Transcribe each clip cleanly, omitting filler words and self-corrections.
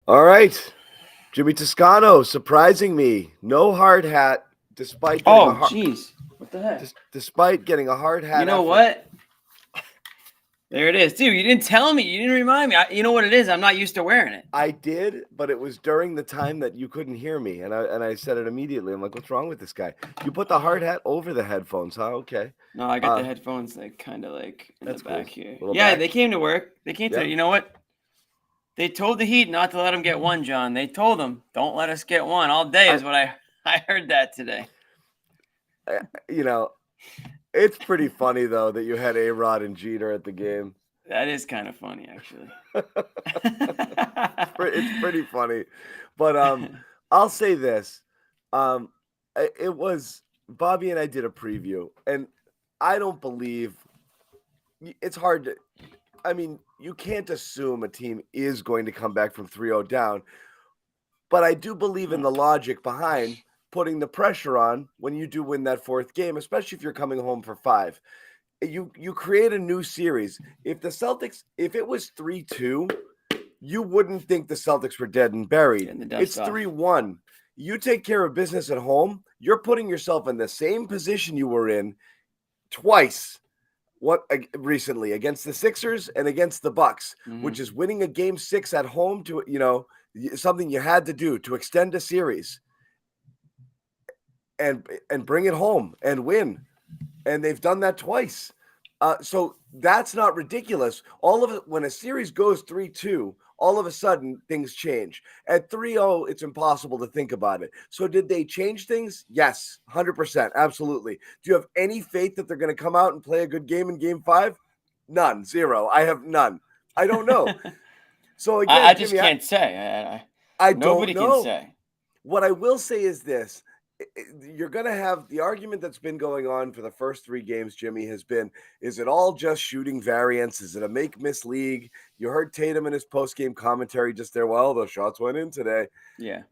All right. Jimmy Toscano surprising me. No hard hat despite getting a Oh, hard jeez. What the heck? despite getting a hard hat You know effort. what? There it is. Dude, you didn't tell me. You didn't remind me. You know what it is? I'm not used to wearing it. I did, but it was during the time that you couldn't hear me, and I said it immediately. I'm like, "What's wrong with this guy? You put the hard hat over the headphones, huh? Okay, No, I got the headphones kind of in the that's cool. back here. Little Yeah, back. they came to work. They came to, Yeah. you know what? They told the Heat not to let them get one, John. They told them, don't let us get one all day is what I heard that today. You know, it's pretty funny though that you had A-Rod and Jeter at the game. That is kind of funny, actually. It's pretty funny, but I'll say this: it was Bobby and I did a preview, and I don't believe it's hard to. I mean, you can't assume a team is going to come back from 3-0 down, but I do believe in the logic behind putting the pressure on when you do win that fourth game, especially if you're coming home for 5. You create a new series. If it was 3-2, you wouldn't think the Celtics were dead and buried. It's 3-1. You take care of business at home, you're putting yourself in the same position you were in twice. What recently against the Sixers and against the Bucks, which is winning a game 6 at home to something you had to do to extend a series and bring it home and win. And they've done that twice. So that's not ridiculous. All of it, when a series goes 3-2, all of a sudden things change. At 3-0, it's impossible to think about it. So did they change things? Yes, 100%. Absolutely. Do you have any faith that they're going to come out and play a good game in game 5? None. Zero. I have none. I don't know. So again, I just Jimmy, can't say. I nobody don't know. can say. What I will say is this. You're going to have the argument that's been going on for the first 3 games, Jimmy, has been, is it all just shooting variance? Is it a make-miss league? You heard Tatum in his post-game commentary just there, well, the shots went in today. Yeah.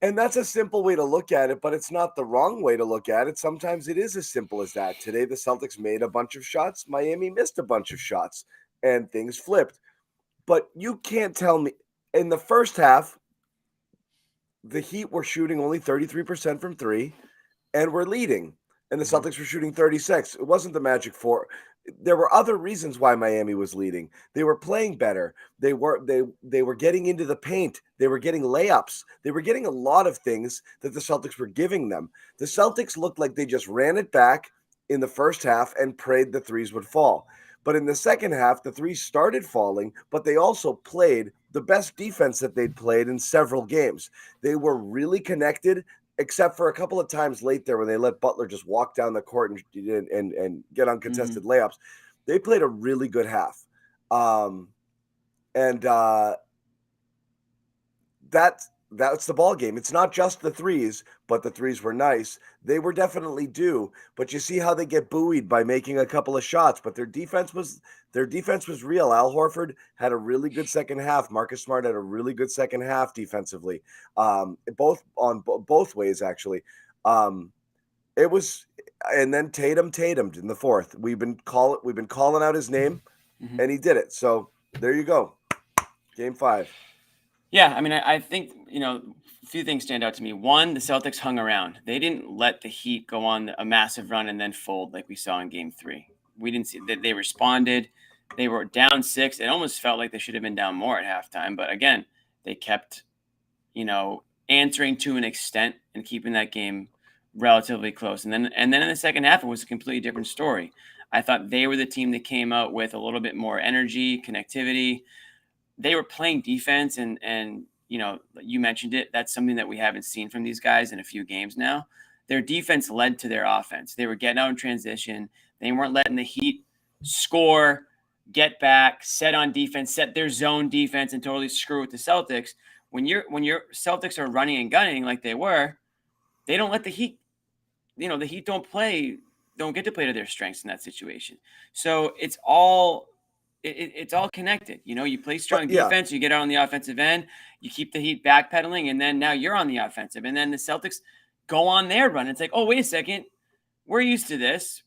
And that's a simple way to look at it, but it's not the wrong way to look at it. Sometimes it is as simple as that. Today, the Celtics made a bunch of shots. Miami missed a bunch of shots, and things flipped. But you can't tell me, in the first half, the Heat were shooting only 33% from 3, and we're leading. And the Celtics were shooting 36. It wasn't the Magic 4. There were other reasons why Miami was leading. They were playing better. They were getting into the paint. They were getting layups. They were getting a lot of things that the Celtics were giving them. The Celtics looked like they just ran it back in the first half and prayed the threes would fall. But in the second half, the threes started falling, but they also played the best defense that they'd played in several games. They were really connected, except for a couple of times late there when they let Butler just walk down the court and get uncontested layups. They played a really good half. That's the ball game. It's not just the threes, but the threes were nice. They were definitely due, but you see how they get buoyed by making a couple of shots. But their defense was real. Al Horford had a really good second half. Marcus Smart had a really good second half defensively. Both ways actually. It was, and then Tatum in the fourth. We've been calling out his name, and he did it. So there you go, game 5. Yeah, I mean, I think, a few things stand out to me. One, the Celtics hung around. They didn't let the Heat go on a massive run and then fold like we saw in Game 3. We didn't see that. They responded. They were down 6. It almost felt like they should have been down more at halftime. But again, they kept, answering to an extent and keeping that game relatively close. And then in the second half, it was a completely different story. I thought they were the team that came out with a little bit more energy, connectivity. They were playing defense and you mentioned it. That's something that we haven't seen from these guys in a few games now. Their defense led to their offense. They were getting out in transition. They weren't letting the Heat score, get back, set on defense, set their zone defense, and totally screw with the Celtics. When your Celtics are running and gunning like they were, they don't let the Heat. The Heat don't get to play to their strengths in that situation. So it's all connected. You play strong defense, you get out on the offensive end, you keep the Heat backpedaling, and then now you're on the offensive. And then the Celtics go on their run. It's like, oh, wait a second. We're used to this.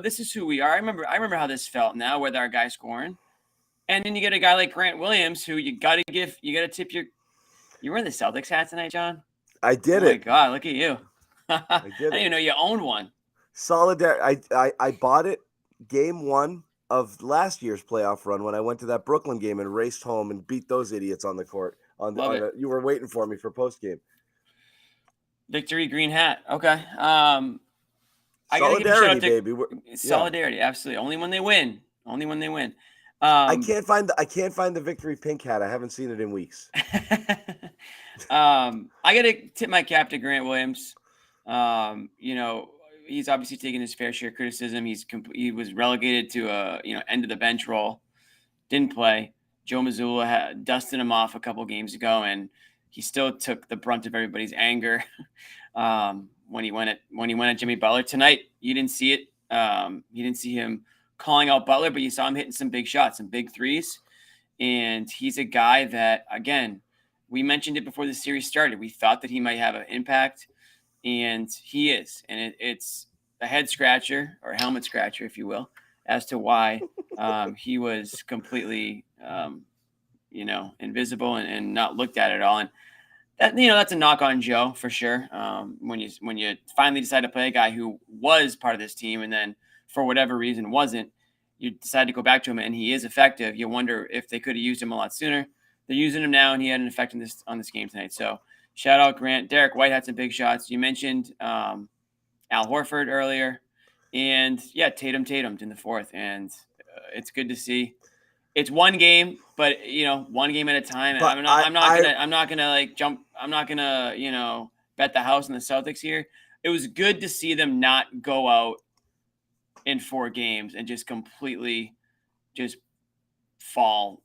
This is who we are. I remember how this felt now with our guy scoring. And then you get a guy like Grant Williams who you got to tip your You were in the Celtics hat tonight, John? I did Oh my it. God, look at you. I I did didn't it. even know you owned one. Solidarity. I bought it game 1 of last year's playoff run when I went to that Brooklyn game and raced home and beat those idiots on the court. Love it. You were waiting for me for post game. Victory green hat. Okay. I gotta give a shout Solidarity, out to baby. solidarity. Absolutely. Only when they win. Only when they win. I can't find the victory pink hat. I haven't seen it in weeks. I gotta tip my cap to Grant Williams. He's obviously taken his fair share of criticism. He was relegated to a end of the bench role. Didn't play. Joe Mazzulla had dusted him off a couple games ago, and he still took the brunt of everybody's anger when he went at Jimmy Butler tonight. You didn't see it. You didn't see him calling out Butler, but you saw him hitting some big shots, some big threes. And he's a guy that, again, we mentioned it before the series started. We thought that he might have an impact, and he is. And it's a head scratcher or a helmet scratcher, if you will, as to why he was completely, invisible and not looked at all. And that's a knock on Joe for sure. When you finally decide to play a guy who was part of this team and then for whatever reason wasn't, you decide to go back to him and he is effective. You wonder if they could have used him a lot sooner. They're using him now, and he had an effect on this game tonight. So shout out Grant. Derek White had some big shots. You mentioned Al Horford earlier, and Tatum in the fourth, and it's good to see. It's one game, but one game at a time. But I'm not gonna bet the house on the Celtics here. It was good to see them not go out in 4 games and just completely just fall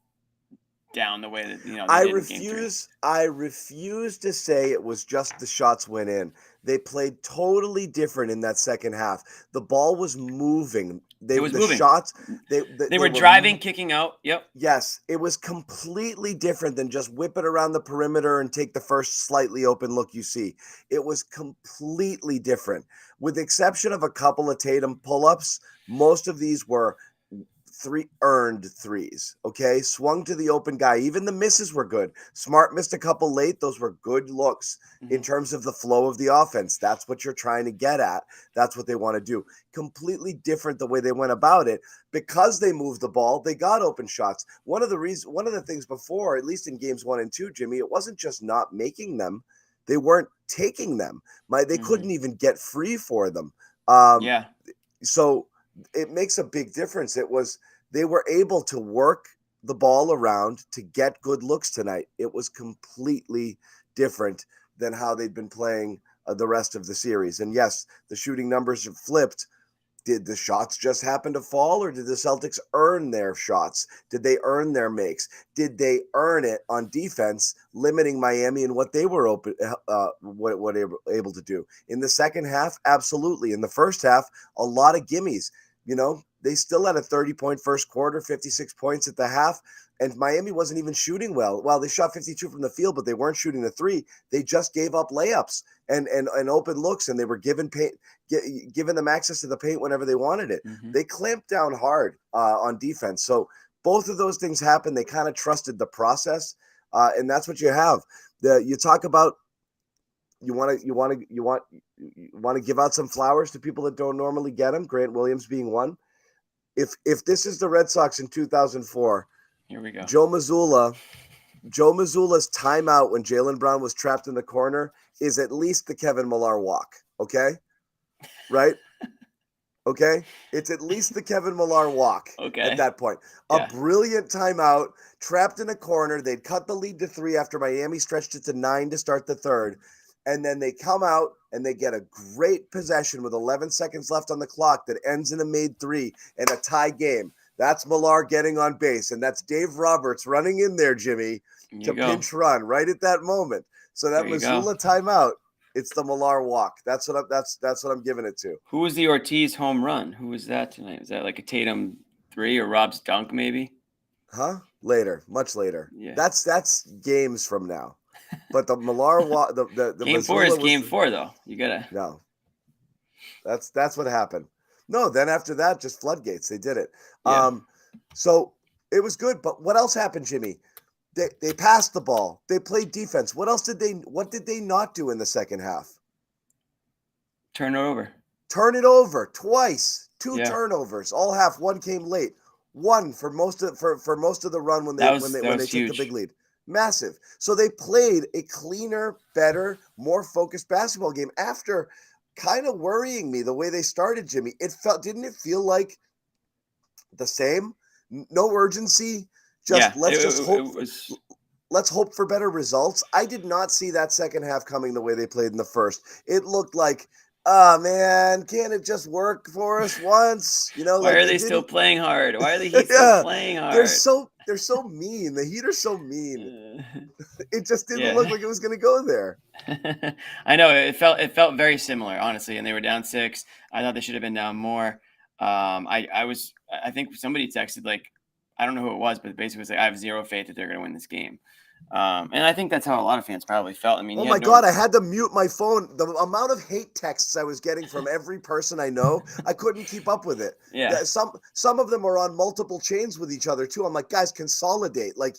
down the way that they did in game 3. I refuse to say it was just the shots went in. They played totally different in that second half. The ball was moving. It was moving. Shots. They were driving, kicking out. Yep. Yes, it was completely different than just whip it around the perimeter and take the first slightly open look you see. It was completely different. With the exception of a couple of Tatum pull-ups, most of these were 3 earned threes. Okay, swung to the open guy. Even the misses were good. Smart missed a couple late. Those were good looks in terms of the flow of the offense. That's what you're trying to get at. That's what they want to do. Completely different the way they went about it. Because they moved the ball, they got open shots. One of the things before, at least in games 1 and 2, Jimmy, it wasn't just not making them. They weren't taking them. They couldn't even get free for them. So it makes a big difference. They were able to work the ball around to get good looks tonight. It was completely different than how they'd been playing the rest of the series. And yes, the shooting numbers have flipped. Did the shots just happen to fall, or did the Celtics earn their shots? Did they earn their makes? Did they earn it on defense, limiting Miami and what they were able to do? In the second half, absolutely. In the first half, a lot of gimmies. They still had a 30-point first quarter, 56 points at the half, and Miami wasn't even shooting well. Well, they shot 52 from the field, but they weren't shooting the 3. They just gave up layups and open looks, and they were giving them access to the paint whenever they wanted it. They clamped down hard on defense. So both of those things happened. They kind of trusted the process, and that's what you have. You talk about you want to give out some flowers to people that don't normally get them. Grant Williams being one. If this is the Red Sox in 2004, here we go. Joe Mazzulla's timeout when Jaylen Brown was trapped in the corner is at least the Kevin Millar walk. Okay, right? Okay, it's at least the Kevin Millar walk. Okay. At that point, a brilliant timeout, trapped in a corner. They'd cut the lead to 3 after Miami stretched it to 9 to start the third. And then they come out and they get a great possession with 11 seconds left on the clock that ends in a made 3 and a tie game. That's Millar getting on base, and that's Dave Roberts running in there, Jimmy, to pinch run right at that moment. So that Mazzulla timeout, it's the Millar walk. That's what I'm giving it to. Who was the Ortiz home run? Who was that tonight? Was that like a Tatum 3 or Rob's dunk maybe? Huh? Later, much later. Yeah. That's games from now. But the Millar walk, the game Mazzulla 4 is game 4 though. You gotta. No. That's what happened. No, then after that, just floodgates. They did it. Yeah. So it was good. But what else happened, Jimmy? They passed the ball. They played defense. What did they not do in the second half? Turn it over. Turn it over twice. Two Yeah. turnovers. All half. One came late. One for most of the run when they took huge. the big lead. Massive. So they played a cleaner, better, more focused basketball game after kind of worrying me the way they started, Jimmy. Didn't it feel like the same? No urgency. Let's hope for better results. I did not see that second half coming the way they played in the first. It looked like, oh man, can't it just work for us once? Why are they still playing hard? Why are the Heat still playing hard? They're so mean. The Heat are so mean. It just didn't look like it was going to go there. I know it felt very similar, honestly, and they were down 6. I thought they should have been down more. I think somebody texted, like, I don't know who it was, but basically was like, I have zero faith that they're going to win this game. And I think that's how a lot of fans probably felt. I mean, oh my God, I had to mute my phone. The amount of hate texts I was getting from every person I know, I couldn't keep up with it. Yeah. Some of them are on multiple chains with each other too. I'm like, guys, consolidate. Like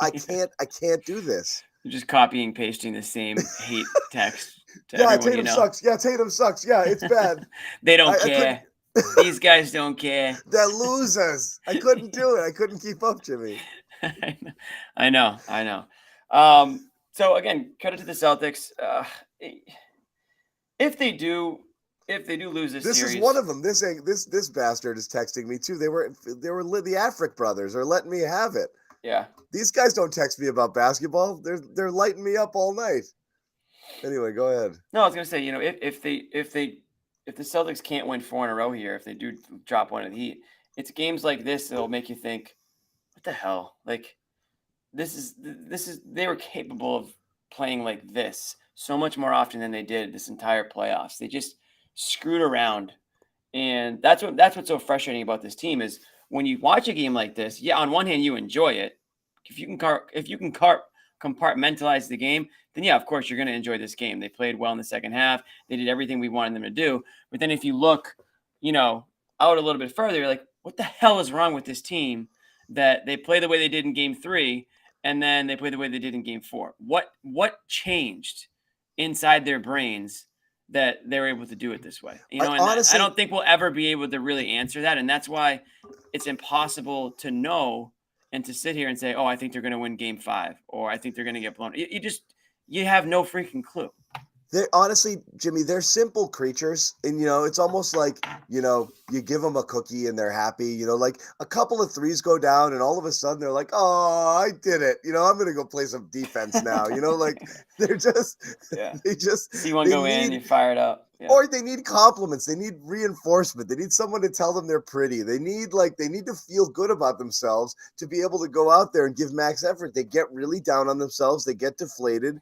I can't do this. You're just copying, pasting the same hate text to everyone Tatum you know. sucks. Yeah, Tatum sucks. Yeah, it's bad. They don't care. These guys don't care. They're losers. I couldn't do it. I couldn't keep up, Jimmy. I know. So again, credit to the Celtics. If they do lose this series, is one of them. This bastard is texting me too. They were the Afric brothers are letting me have it. Yeah. These guys don't text me about basketball. They're lighting me up all night. Anyway, go ahead. No, I was gonna say, if the Celtics can't win 4 in a row here, if they do drop one of the Heat, it's games like this that'll make you think, what the hell? Like, this is they were capable of playing like this so much more often than they did this entire playoffs. They just screwed around, and that's what's so frustrating about this team is when you watch a game like this. Yeah, on one hand you enjoy it. If you can compartmentalize the game, then yeah, of course you're going to enjoy this game. They played well in the second half. They did everything we wanted them to do. But then if you look, out a little bit further, you're like, what the hell is wrong with this team that they play the way they did in game 3 and then they play the way they did in game 4? What changed inside their brains that they're able to do it this way? Honestly, I don't think we'll ever be able to really answer that. And that's why it's impossible to know and to sit here and say, oh, I think they're going to win game 5 or I think they're going to get blown. You have no freaking clue. Honestly, Jimmy, they're simple creatures. And, it's almost like, you give them a cookie and they're happy, like a couple of threes go down and all of a sudden they're like, oh, I did it. I'm going to go play some defense now, like they just see one go in, you fire it up. Yeah. Or they need compliments. They need reinforcement. They need someone to tell them they're pretty. They need to feel good about themselves to be able to go out there and give max effort. They get really down on themselves. They get deflated.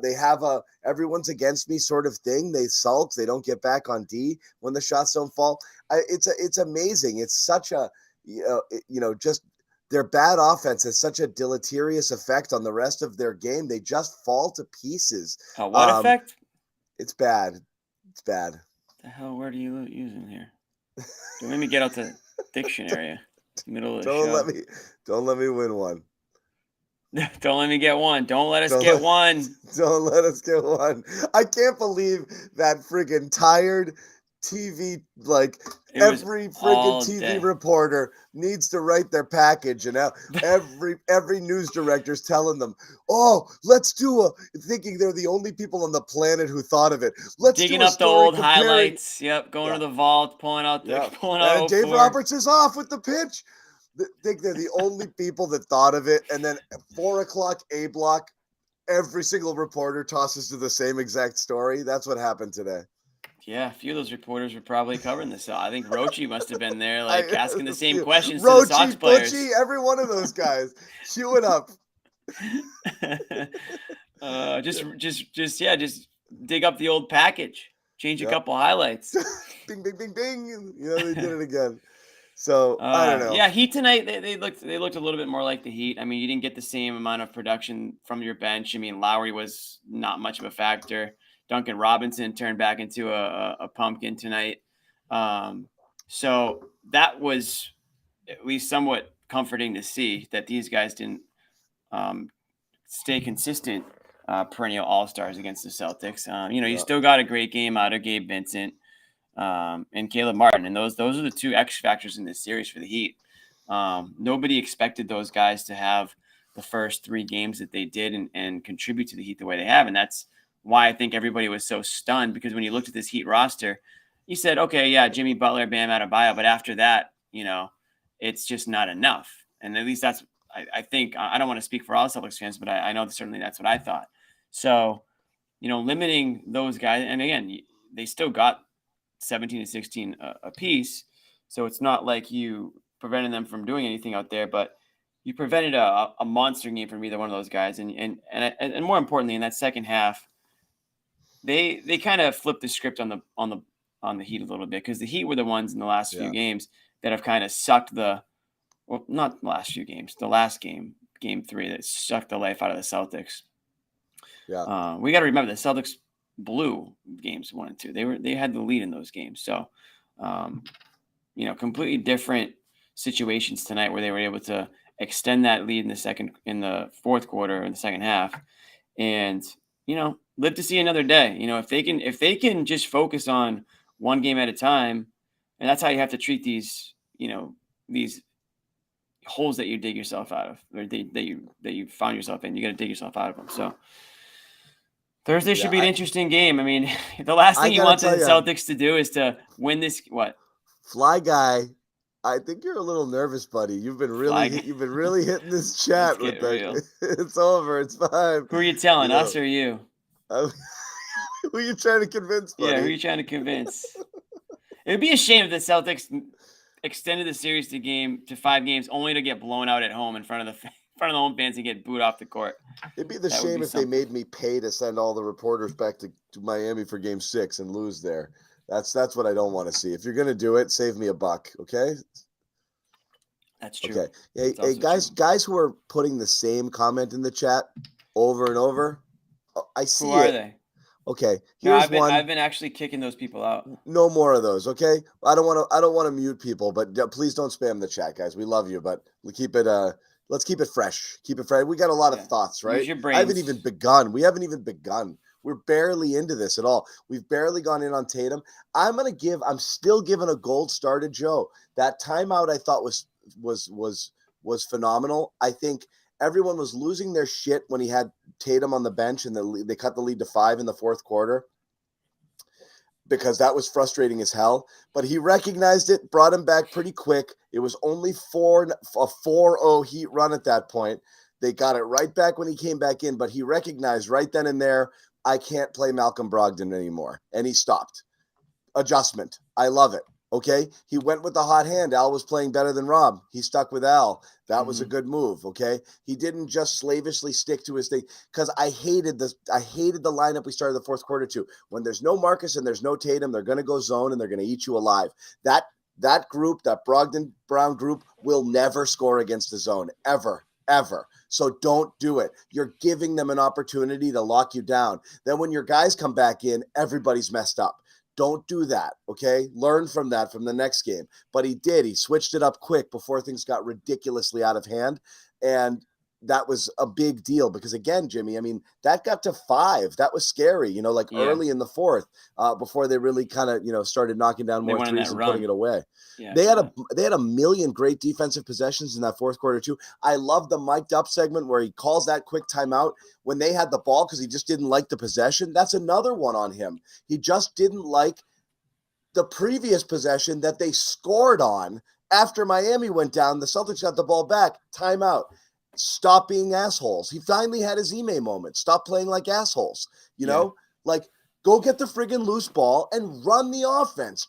They have a everyone's against me sort of thing. They sulk. They don't get back on D when the shots don't fall. It's amazing. It's such a, just their bad offense has such a deleterious effect on the rest of their game. They just fall to pieces. What effect? It's bad. It's bad. The hell word are you using here? Don't let me get out the dictionary. Middle of the show. Don't let me win one. Don't let me get one. Don't let us get one. Don't let us get one. I can't believe that friggin' tired TV, every friggin' TV reporter needs to write their package, and now every news director's telling them, "Oh, let's do thinking they're the only people on the planet who thought of it. Let's digging up the old highlights. Yep, going to the vault, pulling out. And Dave Roberts is off with the pitch. Think they're the only people that thought of it, and then at 4:00 A block, every single reporter tosses to the same exact story. That's what happened today. Yeah, a few of those reporters were probably covering this. I think Rochi must have been there, asking the same questions to the Sox players. Butchie, every one of those guys, chew it up. Just dig up the old package, change a couple highlights. Bing, bing, bing, bing. They did it again. So I don't know. Yeah, Heat tonight they looked a little bit more like the Heat. I mean, you didn't get the same amount of production from your bench. I mean, Lowry was not much of a factor. Duncan Robinson turned back into a pumpkin tonight. So that was at least somewhat comforting to see that these guys didn't stay consistent perennial all-stars against the Celtics. You still got a great game out of Gabe Vincent and Caleb Martin, and those are the two X factors in this series for the Heat. Nobody expected those guys to have the first 3 games that they did and contribute to the Heat the way they have, and that's why I think everybody was so stunned, because when you looked at this Heat roster, you said, okay, yeah, Jimmy Butler, Bam Adebayo, but after that, it's just not enough. And at least that's, I think, I don't want to speak for all Celtics fans, but I know certainly that's what I thought. So, limiting those guys, and again, they still got 17 and 16 a piece, so it's not like you prevented them from doing anything out there, but you prevented a monster game from either one of those guys. And more importantly, in that second half, they kind of flipped the script on the Heat a little bit, because the Heat were the ones in the last few games that have kind of sucked not the last few games, the last game 3, that sucked the life out of the Celtics. Yeah. We got to remember the Celtics blew games 1 and 2. They had the lead in those games. So, completely different situations tonight where they were able to extend that lead in the fourth quarter, in the second half, and live to see another day. If they can just focus on one game at a time, and that's how you have to treat these holes that you dig yourself out of, or that you found yourself in. You got to dig yourself out of them. So Thursday should be an interesting game. I mean, the last thing you want the Celtics to do is to win this. What? Fly Guy, I think you're a little nervous, buddy. You've been really hitting this chat with the. It's over. It's fine. Who are you telling, us or you? Who are you trying to convince, buddy? Yeah, who are you trying to convince? It would be a shame if the Celtics extended the series to 5 games only to get blown out at home in front of the home fans and get booed off the court. It'd be the shame if they made me pay to send all the reporters back to Miami for Game 6 and lose there. That's what I don't want to see. If you're gonna do it, save me a buck, okay? That's true. Okay. Hey guys who are putting the same comment in the chat over and over. I see Who are they? Okay. I've been actually kicking those people out. No more of those, okay? I don't want to mute people, but please don't spam the chat, guys. We love you, but we keep it let's keep it fresh. Keep it fresh. We got a lot of thoughts, right? Use your brains. I haven't even begun. We haven't even begun. We're barely into this at all. We've barely gone in on Tatum. I'm still giving a gold star to Joe. That timeout I thought was phenomenal. I think everyone was losing their shit when he had Tatum on the bench and they cut the lead to 5 in the fourth quarter, because that was frustrating as hell. But he recognized it, brought him back pretty quick. It was only a 4-0 Heat run at that point. They got it right back when he came back in, but he recognized right then and there, I can't play Malcolm Brogdon anymore. And he stopped. Adjustment. I love it. Okay. He went with the hot hand. Al was playing better than Rob. He stuck with Al. That was a good move. Okay. He didn't just slavishly stick to his thing, because I hated the lineup we started the fourth quarter to. When there's no Marcus and there's no Tatum, they're going to go zone and they're going to eat you alive. That group, that Brogdon Brown group, will never score against the zone ever. So don't do it. You're giving them an opportunity to lock you down. Then when your guys come back in, everybody's messed up. Don't do that, okay? Learn from that from the next game. But he did. He switched it up quick before things got ridiculously out of hand. And that was a big deal because, again, Jimmy, I mean, that got to 5. That was scary, early in the fourth before they really kind of, started knocking down more threes and putting it away. Yeah, they had a million great defensive possessions in that fourth quarter too. I love the mic'd up segment where he calls that quick timeout when they had the ball because he just didn't like the possession. That's another one on him. He just didn't like the previous possession that they scored on after Miami went down. The Celtics got the ball back. Timeout. Stop being assholes. He finally had his Ime moment. Stop playing like assholes. Go get the friggin' loose ball and run the offense.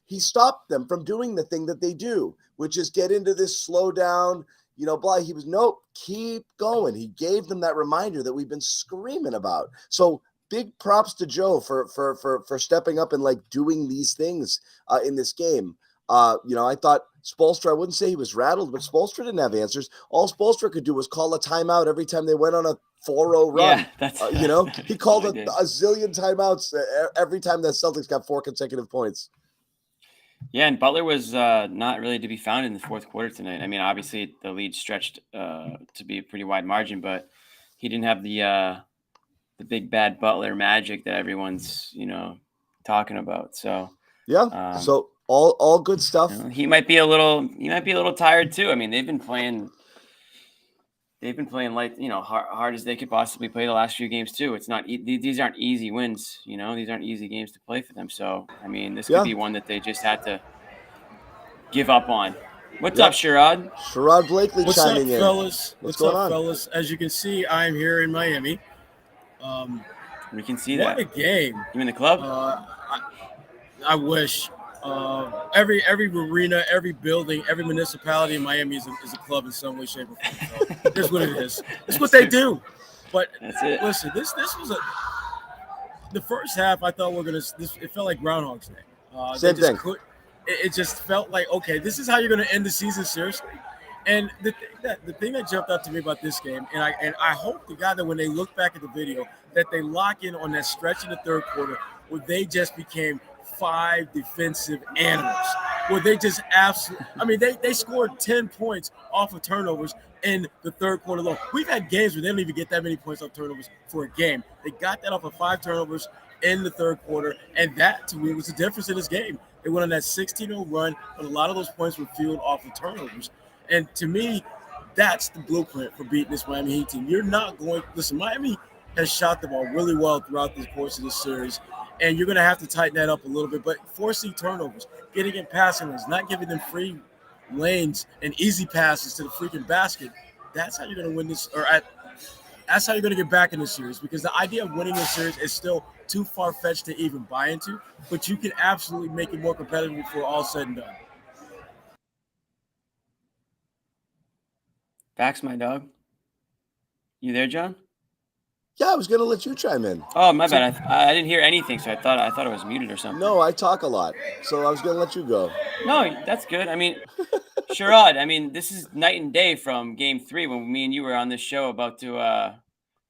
He stopped them from doing the thing that they do, which is get into this slow down, blah. He was, nope, keep going. He gave them that reminder that we've been screaming about. So big props to Joe for stepping up and doing these things in this game. I thought Spoelstra, I wouldn't say he was rattled, but Spoelstra didn't have answers. All Spoelstra could do was call a timeout every time they went on a 4-0 run. Yeah, he called a zillion timeouts every time the Celtics got 4 consecutive points. Yeah, and Butler was not really to be found in the fourth quarter tonight. I mean, obviously the lead stretched to be a pretty wide margin, but he didn't have the big bad Butler magic that everyone's talking about. So Yeah. So all good stuff. he might be a little tired too. I mean, they've been playing like hard as they could possibly play the last few games too. It's not these aren't easy wins. These aren't easy games to play for them. So I mean, this could be one that they just had to give up on. What's up, Sherrod? Sherrod Blakely chiming in. Fellas? What's going on, fellas? As you can see, I'm here in Miami. We can see what that. What a game! You in the club? I wish. Every arena, every building, every municipality in Miami is a club in some way, shape, or form. So here's what it is. It's what they do. But that's it. Listen, this was the first half. I thought it felt like Groundhog's Day. Same thing. It just felt like, okay, this is how you're going to end the season seriously. And the thing that jumped out to me about this game, and I hope to God that when they look back at the video, that they lock in on that stretch in the third quarter where they just became 5 defensive animals, where they just absolutely, I mean, they scored 10 points off of turnovers in the third quarter alone. We've had games where they don't even get that many points off turnovers for a game. They got that off of 5 turnovers in the third quarter, and that, to me, was the difference in this game. They went on that 16-0 run, but a lot of those points were fueled off of turnovers. And to me, that's the blueprint for beating this Miami Heat team. You're not going – listen, Miami has shot the ball really well throughout the course of this series, and you're going to have to tighten that up a little bit. But forcing turnovers, getting in passing lanes, not giving them free lanes and easy passes to the freaking basket, that's how you're going to win this – that's how you're going to get back in this series, because the idea of winning this series is still too far-fetched to even buy into, but you can absolutely make it more competitive before all said and done. Facts, my dog. You there, John? Yeah, I was going to let you chime in. Oh, my bad. I didn't hear anything, so I thought it was muted or something. No, I talk a lot, so I was going to let you go. No, that's good. I mean, Sherrod, I mean, this is night and day from Game 3 when me and you were on this show about to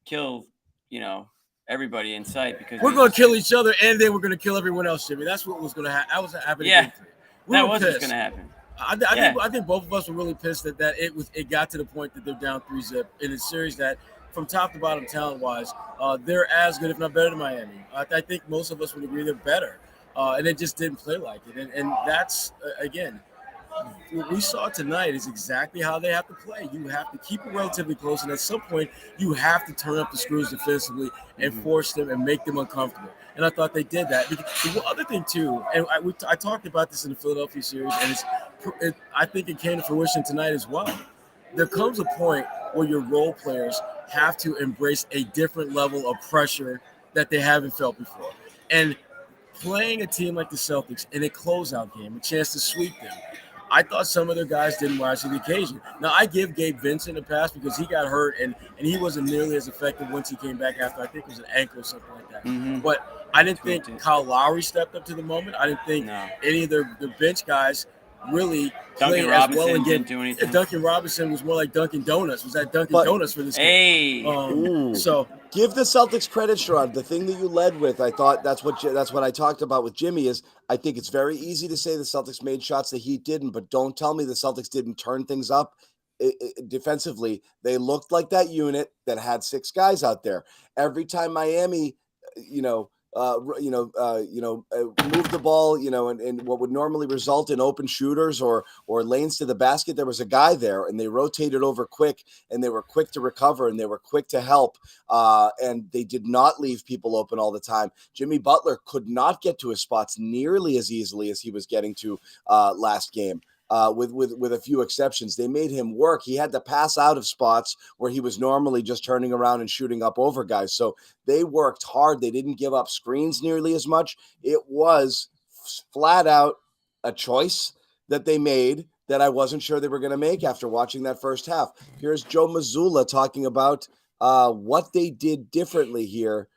kill, everybody in sight, because we're going to kill each other, and then we're going to kill everyone else, Jimmy. That's what was going to happen. That was happening. Yeah, that was what's going to happen. I think both of us were really pissed that it got to the point that they're down 3-0 in a series that, from top to bottom, talent-wise, they're as good, if not better, than Miami. I think most of us would agree they're better, and it just didn't play like it. And that's, again, what we saw tonight is exactly how they have to play. You have to keep it relatively close, and at some point, you have to turn up the screws defensively and force them and make them uncomfortable. And I thought they did that. The other thing, too, and I talked about this in the Philadelphia series, and I think it came to fruition tonight as well. There comes a point where your role players have to embrace a different level of pressure that they haven't felt before. And playing a team like the Celtics in a closeout game, a chance to sweep them, I thought some of their guys didn't rise to the occasion. Now, I give Gabe Vincent a pass because he got hurt and he wasn't nearly as effective once he came back after, I think it was an ankle or something like that. Mm-hmm. But I didn't think Kyle Lowry stepped up to the moment. I didn't think any of their bench guys really played as well and didn't do anything. Duncan Robinson was more like Dunkin' Donuts. Was that Dunkin' Donuts for this game? So give the Celtics credit, Sherrod. The thing that you led with, I thought that's what I talked about with Jimmy is I think it's very easy to say the Celtics made shots the Heat didn't, but don't tell me the Celtics didn't turn things up defensively. They looked like that unit that had 6 guys out there. Every time Miami, move the ball, and what would normally result in open shooters or lanes to the basket, there was a guy there, and they rotated over quick, and they were quick to recover, and they were quick to help, and they did not leave people open all the time. Jimmy Butler could not get to his spots nearly as easily as he was getting to last game. With a few exceptions, they made him work. He had to pass out of spots where he was normally just turning around and shooting up over guys. So they worked hard. They didn't give up screens nearly as much. It was flat out a choice that they made that I wasn't sure they were going to make after watching that first half. Here's Joe Mazzulla talking about what they did differently here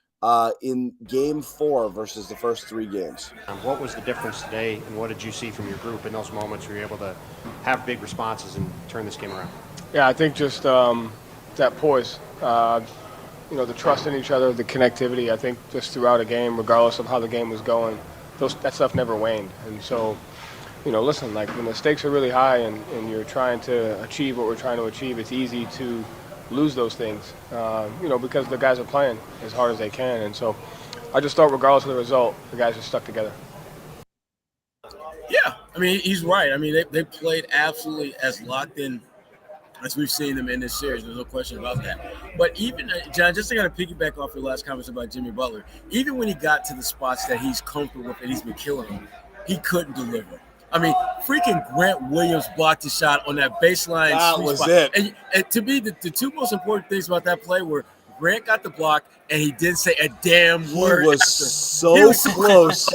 in Game 4 versus the first 3 games. What was the difference today, and what did you see from your group in those moments where you were able to have big responses and turn this game around? Yeah, I think just that poise, the trust in each other, the connectivity. I think just throughout a game, regardless of how the game was going, that stuff never waned. And so listen, like when the stakes are really high and you're trying to achieve what we're trying to achieve, it's easy to lose those things, because the guys are playing as hard as they can. And so I just thought regardless of the result, the guys are stuck together. Yeah, I mean, he's right. I mean, they played absolutely as locked in as we've seen them in this series. There's no question about that. But even, John, just to kind of piggyback off your last comments about Jimmy Butler, even when he got to the spots that he's comfortable with and he's been killing them, he couldn't deliver. I mean, freaking Grant Williams blocked his shot on that baseline. That sweet was spot. it. And to me, the two most important things about that play were Grant got the block, and he didn't say a damn word. He was so close.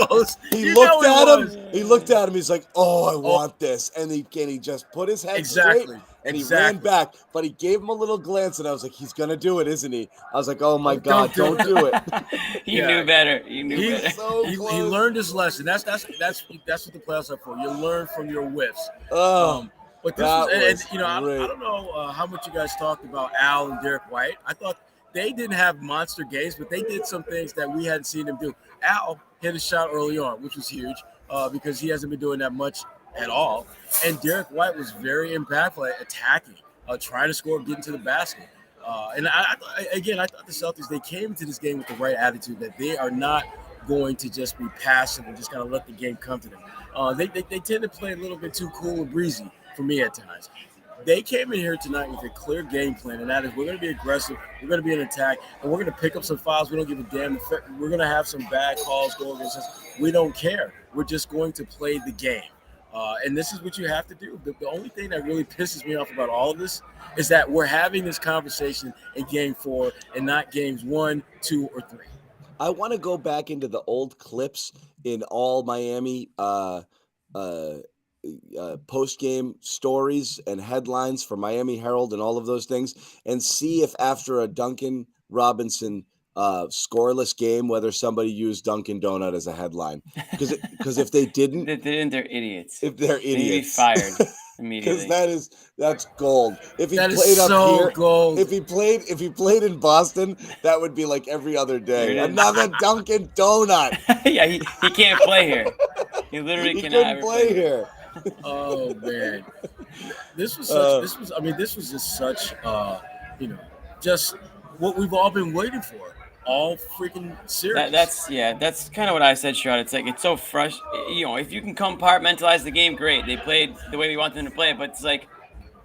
He looked at him. He's like, "Oh, I want this," and he just put his head straight and he ran back. But he gave him a little glance, and I was like, "He's gonna do it, isn't he?" I was like, "Oh my God, don't do it." He knew better. He knew better. So he learned his lesson. That's what the playoffs are for. You learn from your whiffs. But this was I don't know how much you guys talked about Al and Derek White. I thought they didn't have monster games, but they did some things that we hadn't seen them do. Al hit a shot early on, which was huge because he hasn't been doing that much at all. And Derek White was very impactful at attacking, trying to score, getting to the basket. And I thought the Celtics, they came into this game with the right attitude that they are not going to just be passive and just kind of let the game come to them. They tend to play a little bit too cool and breezy for me at times. They came in here tonight with a clear game plan, and that is we're going to be aggressive, we're going to be in attack, and we're going to pick up some fouls. We don't give a damn. We're going to have some bad calls go against us. We don't care. We're just going to play the game. And this is what you have to do. The only thing that really pisses me off about all of this is that we're having this conversation in Game 4 and not Games 1, 2, or 3. I want to go back into the old clips in all Miami post-game stories and headlines for Miami Herald and all of those things, and see if after a Duncan Robinson scoreless game, whether somebody used Dunkin' Donut as a headline. Because if they didn't, they're idiots. If they're They need to be idiots, fired immediately. Because that's gold. If he That played is up so here, gold. if he played in Boston, that would be like every other day. Another Dunkin' Donut. Yeah, he can't play here. He literally cannot couldn't play here. Oh man, this was just such just what we've all been waiting for all freaking series. That's kind of what I said, Sherrod. It's like it's so fresh. If you can compartmentalize the game, great. They played the way we want them to play, but it's like,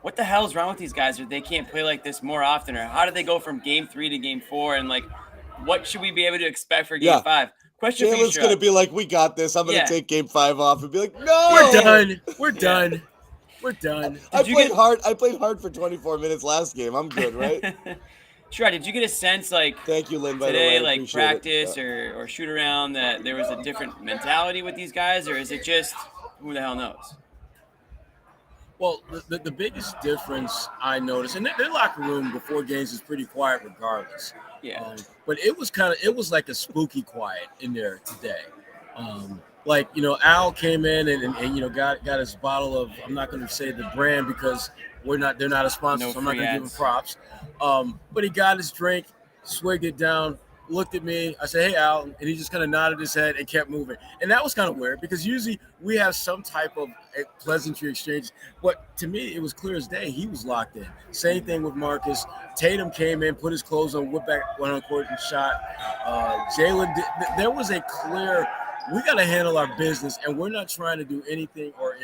what the hell's wrong with these guys? Or they can't play like this more often? Or how did they go from Game 3 to Game 4? And like, what should we be able to expect for Game 5? Question for you, Jalen's going to be like, we got this. I'm going to take Game 5 off and be like, no. We're done. I played hard for 24 minutes last game. I'm good, right? Sure. Did you get a sense, like, thank you, Lynn, by today, the way, like practice or shoot around, that there was a different mentality with these guys, or is it just who the hell knows? Well, the biggest difference I noticed, and their locker room before games is pretty quiet regardless. Yeah. But it was like a spooky quiet in there today. Al came in and got his bottle of, I'm not going to say the brand because they're not a sponsor, so I'm not going to give him props. But he got his drink, swigged it down, looked at me. I said, "Hey, Al," and he just kind of nodded his head and kept moving. And that was kind of weird because usually we have some type of pleasantry exchange. But to me, it was clear as day he was locked in. Same thing with Marcus. Tatum came in, put his clothes on, went back, went on court and shot. Jalen, there was a clear, we got to handle our business, and we're not trying to do anything or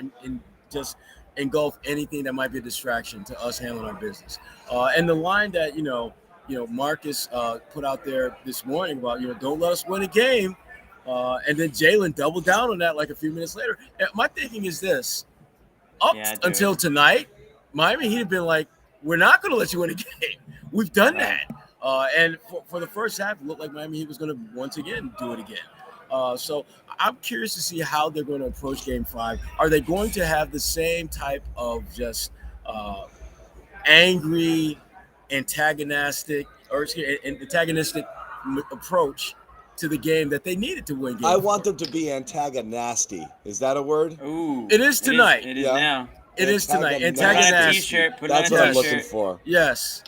just engulf anything that might be a distraction to us handling our business. And the line that, Marcus put out there this morning about, don't let us win a game. And then Jalen doubled down on that like a few minutes later. And my thinking is this, until tonight, Miami Heat have been like, we're not going to let you win a game. We've done that. And for the first half, it looked like Miami Heat was going to once again do it again. So I'm curious to see how they're going to approach Game 5. Are they going to have the same type of just angry, antagonistic approach to the game that they needed to win Game 4? I want them to be antagonasty. Is that a word? Ooh, it is tonight. It is now. It is tonight. Put on a Antagonasty. t-shirt. That's what I'm looking for. Yes.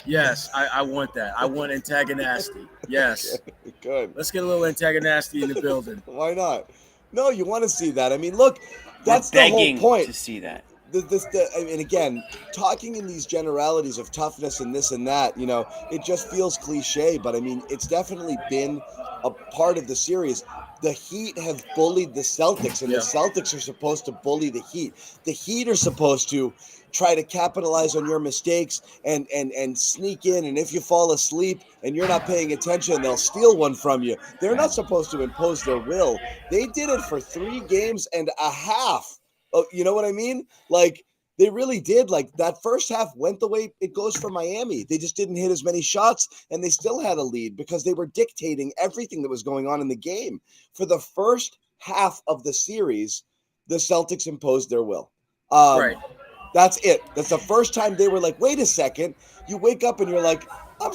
I want that. I want antagonasty. Yes. Good. Let's get a little antagonasty in the building. Why not? No, you want to see that. I mean, look, That's We're the whole begging point. to see that. And again, talking in these generalities of toughness and this and that, it just feels cliche, but I mean, it's definitely been a part of the series. The Heat have bullied the Celtics, and the Celtics are supposed to bully the Heat. The Heat are supposed to try to capitalize on your mistakes and sneak in, and if you fall asleep and you're not paying attention, they'll steal one from you. They're not supposed to impose their will. They did it for 3 games and a half. Oh, you know what I mean? Like, they really did. Like, that first half went the way it goes for Miami. They just didn't hit as many shots, and they still had a lead because they were dictating everything that was going on in the game. For the first half of the series, the Celtics imposed their will. Right. That's it. That's the first time they were like, wait a second. You wake up and you're like, I'm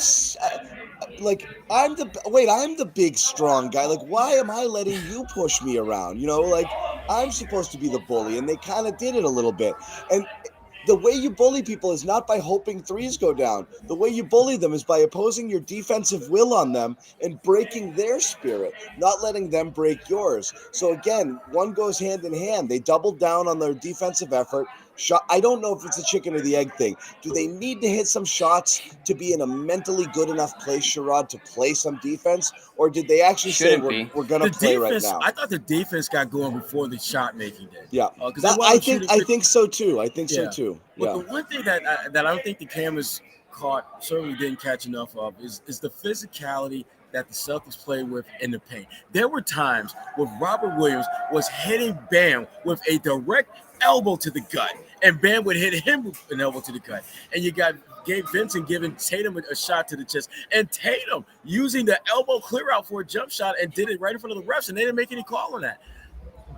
the big strong guy. Like, why am I letting you push me around? Like, I'm supposed to be the bully, and they kind of did it a little bit. And the way you bully people is not by hoping threes go down. The way you bully them is by opposing your defensive will on them and breaking their spirit, not letting them break yours. So again, one goes hand in hand. They doubled down on their defensive effort. I don't know if it's a chicken or the egg thing. Do they need to hit some shots to be in a mentally good enough place, Sherrod, to play some defense? Or did they actually say we're going to play right now? I thought the defense got going before the shot making did. Yeah, I think so too. So too. But the one thing that I don't think the cameras caught, certainly didn't catch enough of, is the physicality that the Celtics played with in the paint. There were times where Robert Williams was hitting Bam with a direct elbow to the gut, and Bam would hit him with an elbow to the gut. And you got Gabe Vincent giving Tatum a shot to the chest, and Tatum using the elbow clear out for a jump shot and did it right in front of the refs, and they didn't make any call on that.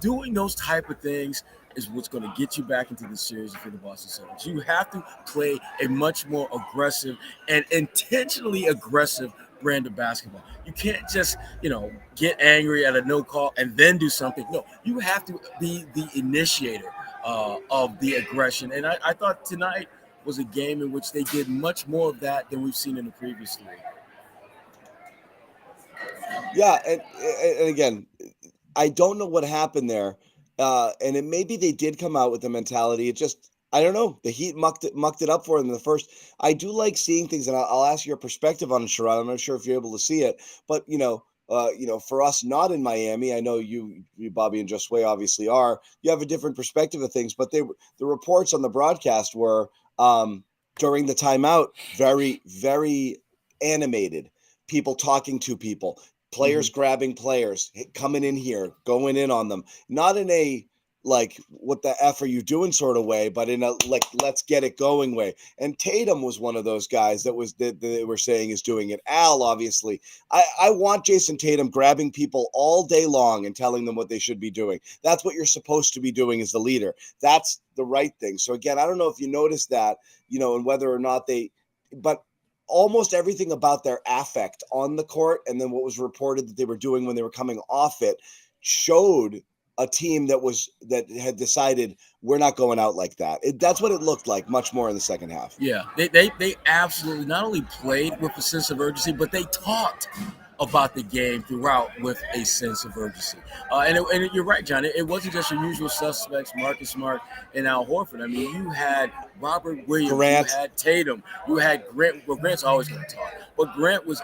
Doing those type of things is what's going to get you back into the series for the Boston Celtics. You have to play a much more aggressive and intentionally aggressive brand of basketball. You can't just, get angry at a no call and then do something. No, you have to be the initiator of the aggression. And I thought tonight was a game in which they did much more of that than we've seen in the previous 3. Yeah, and again, I don't know what happened there. And maybe they did come out with the mentality. It just, I don't know. The Heat mucked it up for them in the first. I do like seeing things, and I'll ask your perspective on it, Sherrod. I'm not sure if you're able to see it, but for us not in Miami, I know you Bobby and Josue obviously are. You have a different perspective of things, but the reports on the broadcast were during the timeout very, very animated. People talking to people. Players grabbing players, coming in here, going in on them. Not in a, like, what the F are you doing sort of way, but in a, like, let's get it going way. And Tatum was one of those guys that they were saying is doing it. Al, obviously. I want Jayson Tatum grabbing people all day long and telling them what they should be doing. That's what you're supposed to be doing as the leader. That's the right thing. So, again, I don't know if you noticed that, and whether or not but almost everything about their affect on the court and then what was reported that they were doing when they were coming off it showed a team that had decided we're not going out like that. That's what it looked like much more in the second half. Yeah, they absolutely not only played with a sense of urgency, but they talked about the game throughout with a sense of urgency. And you're right, John. It wasn't just your usual suspects, Marcus Smart and Al Horford. I mean, you had Robert Williams, Grant. You had Tatum, you had Grant. Well, Grant's always going to talk, but Grant was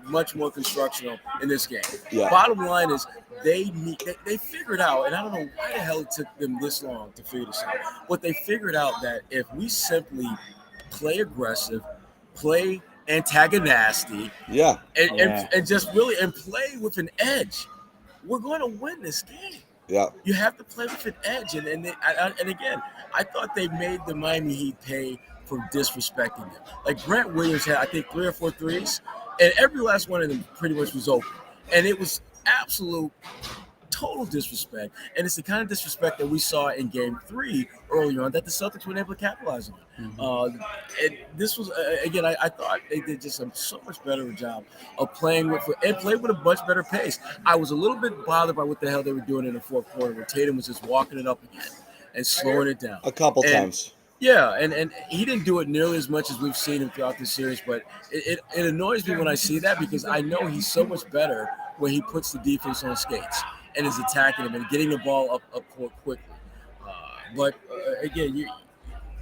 much more constructional in this game. Yeah. Bottom line is they figured out, and I don't know why the hell it took them this long to figure this out, but they figured out that if we simply play aggressive, play antagonistic, and just really play with an edge, we're going to win this game. Yeah, you have to play with an edge, and again, I thought they made the Miami Heat pay for disrespecting them. Like Grant Williams had, I think, 3 or 4 threes, and every last one of them pretty much was open, and it was absolute total disrespect, and it's the kind of disrespect that we saw in Game 3 early on that the Celtics weren't able to capitalize on. And this was again, I thought they did just so much better job of playing with a much better pace. I was a little bit bothered by what the hell they were doing in the fourth quarter, where Tatum was just walking it up again and slowing it down a couple times. Yeah, and he didn't do it nearly as much as we've seen him throughout the series, but it annoys me when I see that, because I know he's so much better when he puts the defense on skates and is attacking him and getting the ball up court quickly. But again,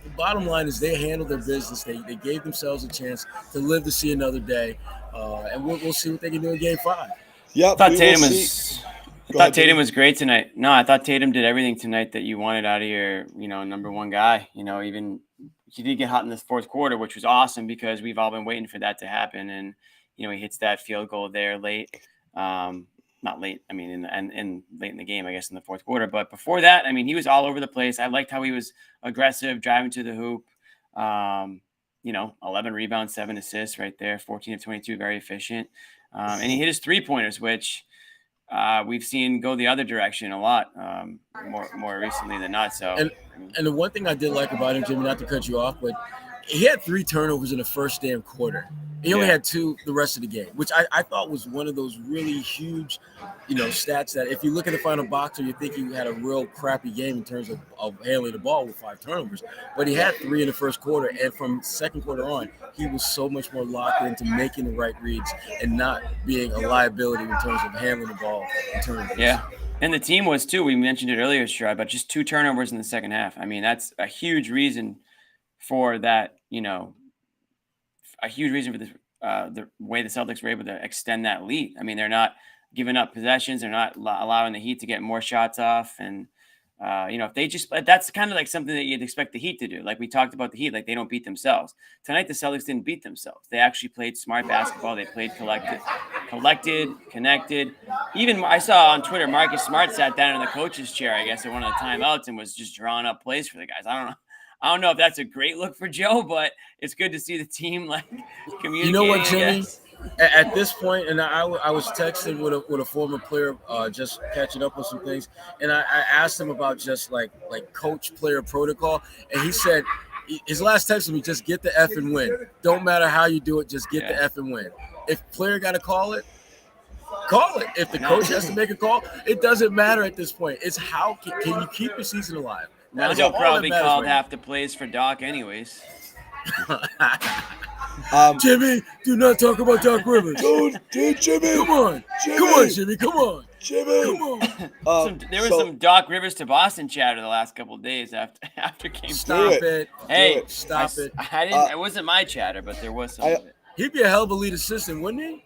the bottom line is they handled their business. They gave themselves a chance to live to see another day, and we'll see what they can do in Game 5. Yep, I thought we will Tatum see. was. I Go thought ahead, Tatum Jimmy. was great tonight. No, I thought Tatum did everything tonight that you wanted out of your, number one guy. Even he did get hot in the fourth quarter, which was awesome because we've all been waiting for that to happen. And he hits that field goal there late, not late. I mean, in late in the game, I guess in the fourth quarter. But before that, I mean, he was all over the place. I liked how he was aggressive, driving to the hoop. 11 rebounds, 7 assists right there, 14 of 22, very efficient. And he hit his 3-pointers, which we've seen go the other direction a lot, more recently than not. So, and the one thing I did like about him, Jimmy, not to cut you off, but he had 3 turnovers in the first damn quarter. He only had 2 the rest of the game, which I thought was one of those really huge, stats that if you look at the final boxer, you think he had a real crappy game in terms of handling the ball with 5 turnovers. But he had 3 in the first quarter, and from second quarter on, he was so much more locked into making the right reads and not being a liability in terms of handling the ball in turnovers. Yeah. And the team was too. We mentioned it earlier, Sherrod, but just 2 turnovers in the second half. I mean, that's a huge reason for that. A huge reason for the way the Celtics were able to extend that lead. I mean, they're not giving up possessions. They're not allowing the Heat to get more shots off. And, if they just, that's kind of like something that you'd expect the Heat to do. Like we talked about the Heat, like they don't beat themselves. Tonight, the Celtics didn't beat themselves. They actually played smart basketball. They played collected, connected. Even I saw on Twitter, Marcus Smart sat down in the coach's chair, I guess, at one of the timeouts and was just drawing up plays for the guys. I don't know if that's a great look for Joe, but it's good to see the team communicating. You know what, Jimmy? At this point, and I was texting with a former player, just catching up with some things, and I asked him about just like coach player protocol, and he said his last text to me, just get the F and win. Don't matter how you do it, just get the F and win. If player got to call it. If the coach has to make a call, it doesn't matter at this point. It's how can you keep your season alive? Rondo probably called half the plays for Doc anyways. Jimmy, do not talk about Doc Rivers. Dude, Jimmy. Come on, Jimmy. Come on. There was some Doc Rivers to Boston chatter the last couple of days after game. Stop it. Hey, stop it. I didn't. It wasn't my chatter, but there was some of it. He'd be a hell of a lead assistant, wouldn't he?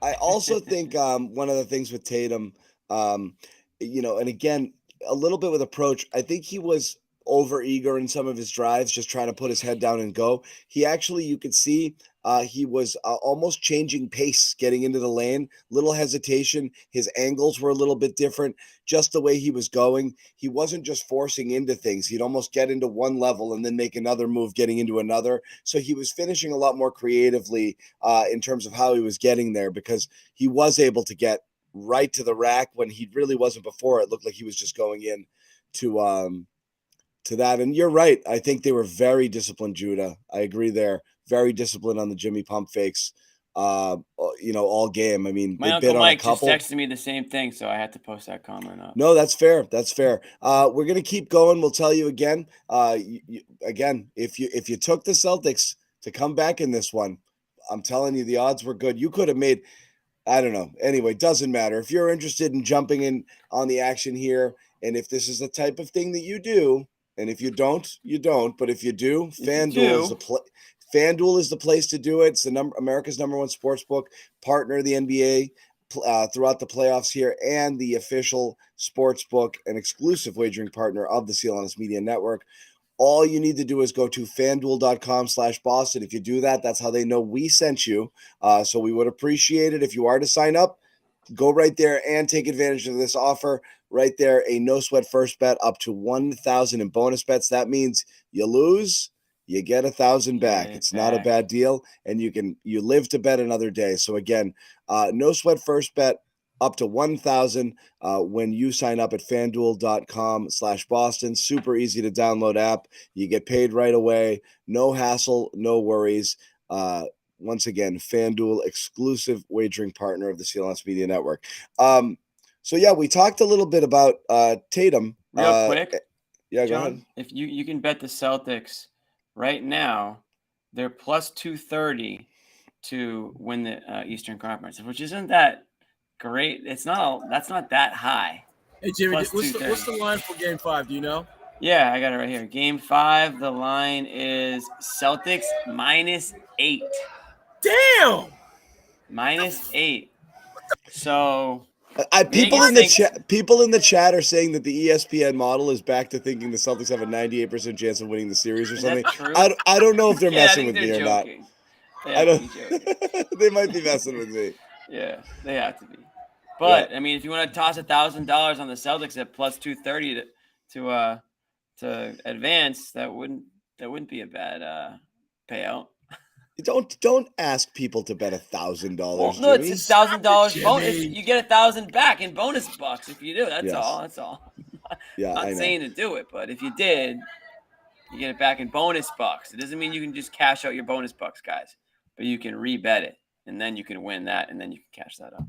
I also think one of the things with Tatum, and again, a little bit with approach, I think he was over eager in some of his drives, just trying to put his head down and go. He actually, you could see he was almost changing pace, getting into the lane, little hesitation. His angles were a little bit different, just the way he was going. He wasn't just forcing into things. He'd almost get into one level and then make another move, getting into another. So he was finishing a lot more creatively in terms of how he was getting there, because he was able to get right to the rack when he really wasn't before. It looked like he was just going in to that. And you're right. I think they were very disciplined, Judah. I agree there. Very disciplined on the Jimmy pump fakes, all game. I mean, my Uncle Mike just texted me the same thing, so I had to post that comment up. No, that's fair. That's fair. We're going to keep going. We'll tell you again. Again, if you took the Celtics to come back in this one, I'm telling you, the odds were good. You could have made, I don't know. Anyway, doesn't matter. If you're interested in jumping in on the action here, and if this is the type of thing that you do, and if you don't, you don't. But if you do, FanDuel is the place to do it. It's America's #1 sportsbook partner of the NBA throughout the playoffs here, and the official sportsbook and exclusive wagering partner of the CLNS Media Network. All you need to do is go to FanDuel.com/Boston. If you do that, that's how they know we sent you. So we would appreciate it if you are to sign up. Go right there and take advantage of this offer. Right there, a no sweat first bet up to 1,000 in bonus bets. That means you lose, you get 1,000 back. It's not a bad deal, and you live to bet another day. So again, no sweat first bet up to 1,000 when you sign up at FanDuel.com/Boston. Super easy to download app. You get paid right away. No hassle, no worries. Once again, FanDuel, exclusive wagering partner of the CLNS Media Network. So yeah, we talked a little bit about Tatum. Real quick, yeah, John, go ahead. If you can bet the Celtics right now, they're plus 230 to win the Eastern Conference, which isn't that great. That's not that high. Hey Jimmy, what's the line for Game 5? Do you know? Yeah, I got it right here. Game 5, the line is Celtics -8. Damn. -8. So People Vegas in the thinks chat. People in the chat are saying that the ESPN model is back to thinking the Celtics have a 98% chance of winning the series or is something. that true? I don't know if they're Yeah, I messing think with me they're or not. joking. They I have to don't. be joking. They might be messing with me. Yeah, they have to be. But I mean, if you want to toss $1,000 on the Celtics at plus 230 to advance, that wouldn't be a bad payout. Don't ask people to bet $1,000, Well, no, Jimmy. it's $1,000 Jimmy. bonus. You get 1,000 back in bonus bucks if you do. That's Yes. all. That's all. Yeah, Not I know. saying to do it, but if you did, you get it back in bonus bucks. It doesn't mean you can just cash out your bonus bucks, guys, but you can rebet it, and then you can win that, and then you can cash that out.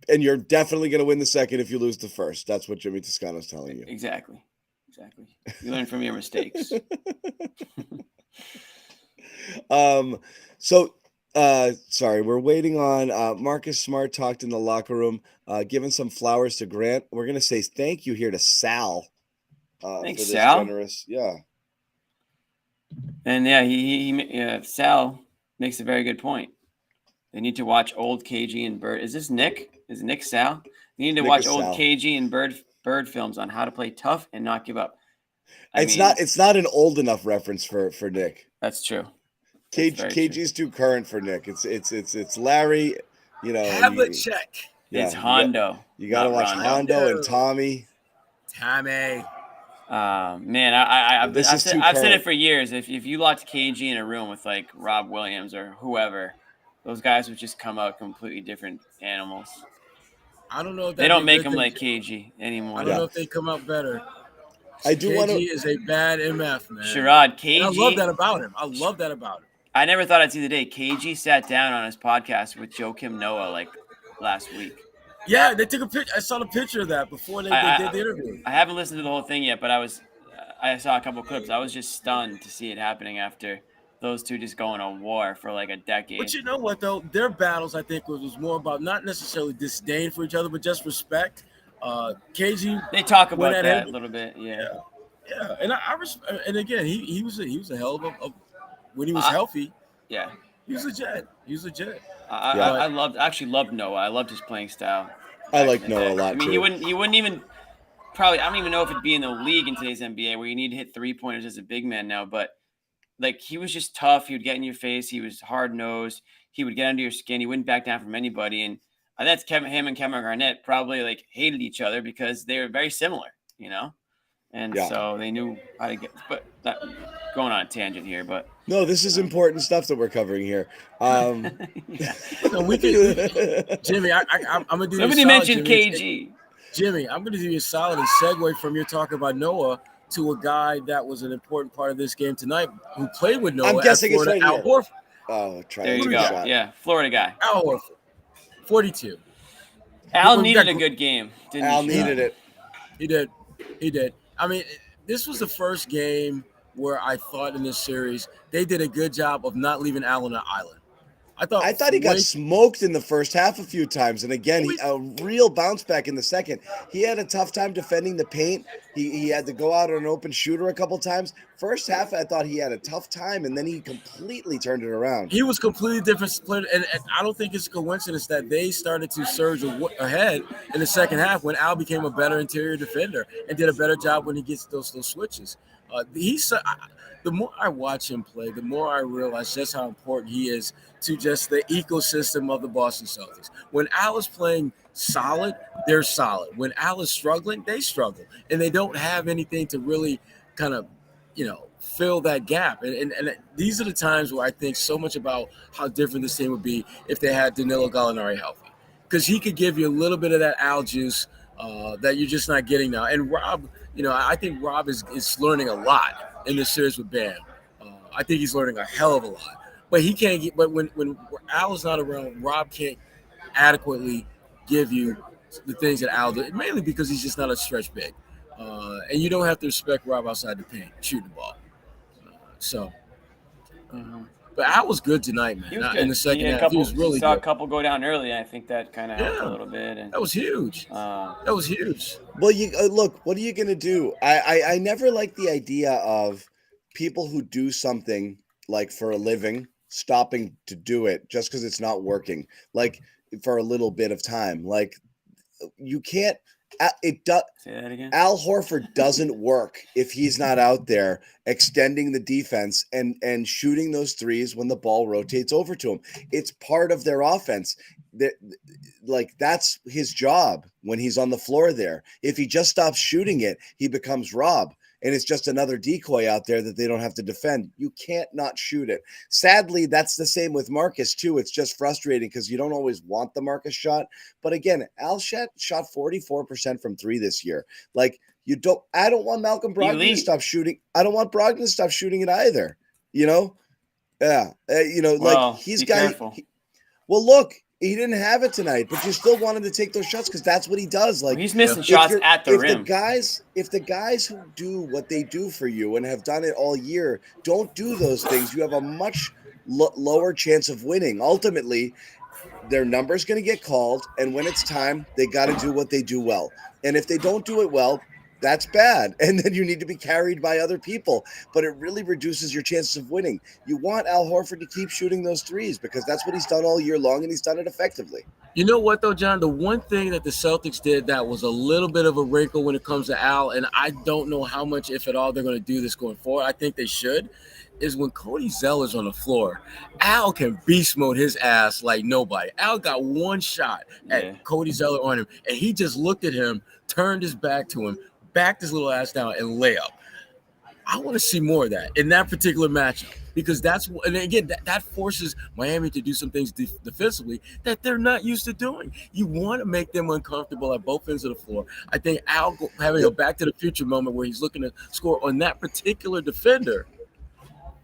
And you're definitely going to win the second if you lose the first. That's what Jimmy Toscano's telling you. Exactly. You learn from your mistakes. Sorry, we're waiting on Marcus Smart talked in the locker room, giving some flowers to Grant. We're going to say thank you here to Sal. Thanks, for this Sal. generous. Yeah. And yeah, Sal makes a very good point. They need to watch old KG and Bird. Is this Nick? Is Nick Sal? They need to watch old Sal. KG and Bird films on how to play tough and not give up. It's not an old enough reference for Nick. That's true. KG's too current for Nick. It's Larry, Havlicek. Yeah, it's Hondo. You got to watch Hondo and Tommy. Man, I've said it for years. If you locked KG in a room with like Rob Williams or whoever, those guys would just come out completely different animals. I don't know if they don't make them like KG anymore. I don't know if they come out better. I do want to. KG is a bad MF, man. Sherrod, KG. And I love that about him. I never thought I'd see the day. KG sat down on his podcast with Joakim Noah like last week. Yeah, they took a picture. I saw the picture of that before they did the interview. I haven't listened to the whole thing yet, but I saw a couple clips. I was just stunned to see it happening after those two just going to war for like a decade. But you know what, though? Their battles, I think, was more about not necessarily disdain for each other, but just respect. KG, they talk about that a little bit, yeah. And I and again, he was a hell of a when he was healthy. Yeah, he was legit. I actually loved Noah. I loved his playing style. I like Noah a lot. I mean, too. he wouldn't even probably. I don't even know if it'd be in the league in today's NBA where you need to hit 3-pointers as a big man now. But like he was just tough. He would get in your face. He was hard nosed. He would get under your skin. He wouldn't back down from anybody. And I think him and Kevin Garnett probably like hated each other because they were very similar, And so they knew how to get. But going on a tangent here, but no, this is important stuff that we're covering here. No, we can, Jimmy. I'm gonna do. Somebody mentioned KG. Jimmy, I'm gonna do you a solid and segue from your talk about Noah to a guy that was an important part of this game tonight, who played with Noah. I'm guessing it's right Al Horford. Oh, try there you go. Shot. Yeah, Florida guy. Al Horford, 42. Al needed a good game. Didn't Al he? needed it. He did. I mean, this was the first game where I thought in this series they did a good job of not leaving Al on an island. I thought he got smoked in the first half a few times, and again, a real bounce back in the second. He had a tough time defending the paint. He had to go out on an open shooter a couple times. First half, I thought he had a tough time, and then he completely turned it around. He was completely different player, and I don't think it's a coincidence that they started to surge ahead in the second half when Al became a better interior defender and did a better job when he gets those switches. The more I watch him play, the more I realize just how important he is to just the ecosystem of the Boston Celtics. When Al is playing solid, they're solid. When Al is struggling, they struggle. And they don't have anything to really kind of, fill that gap. And these are the times where I think so much about how different this team would be if they had Danilo Gallinari healthy. Because he could give you a little bit of that Al juice that you're just not getting now. And Rob, I think Rob is learning a lot in this series with Bam. I think he's learning a hell of a lot. But he can't get. But when Al is not around, Rob can't adequately give you the things that Al does. Mainly because he's just not a stretch big, and you don't have to respect Rob outside the paint shooting the ball. But Al was good tonight, man. He was good. In the second had half, he was really saw good. a couple go down early. I think that kind of helped a little bit. And that was huge. That was huge. Well, you look. What are you gonna do? I never like the idea of people who do something like for a living stopping to do it just because it's not working. Like for a little bit of time. Like you can't. It does. Say that again. Al Horford doesn't work if he's not out there extending the defense and shooting those threes when the ball rotates over to him. It's part of their offense. That's his job when he's on the floor there. If he just stops shooting it, he becomes Rob. And it's just another decoy out there that they don't have to defend. You can't not shoot it. Sadly, that's the same with Marcus, too. It's just frustrating because you don't always want the Marcus shot. But again, Al shot 44% from three this year. Like, I don't want Malcolm Brogdon to stop shooting. I don't want Brogdon to stop shooting it either. You know? Yeah. He's got. Well, look. He didn't have it tonight, but you still want him to take those shots because that's what he does. Like he's missing shots at the rim. If the guys who do what they do for you and have done it all year don't do those things, you have a much lower chance of winning. Ultimately, their number's going to get called, and when it's time, they got to do what they do well. And if they don't do it well, that's bad. And then you need to be carried by other people. But it really reduces your chances of winning. You want Al Horford to keep shooting those threes because that's what he's done all year long, and he's done it effectively. You know what, though, John? The one thing that the Celtics did that was a little bit of a wrinkle when it comes to Al, and I don't know how much, if at all, they're going to do this going forward. I think they should, is when Cody Zeller's on the floor, Al can beast mode his ass like nobody. Al got one shot at Cody Zeller on him, and he just looked at him, turned his back to him, backed his little ass down and lay up. I want to see more of that in that particular matchup because and again, that forces Miami to do some things defensively that they're not used to doing. You want to make them uncomfortable at both ends of the floor. I think Al having a back to the future moment where he's looking to score on that particular defender.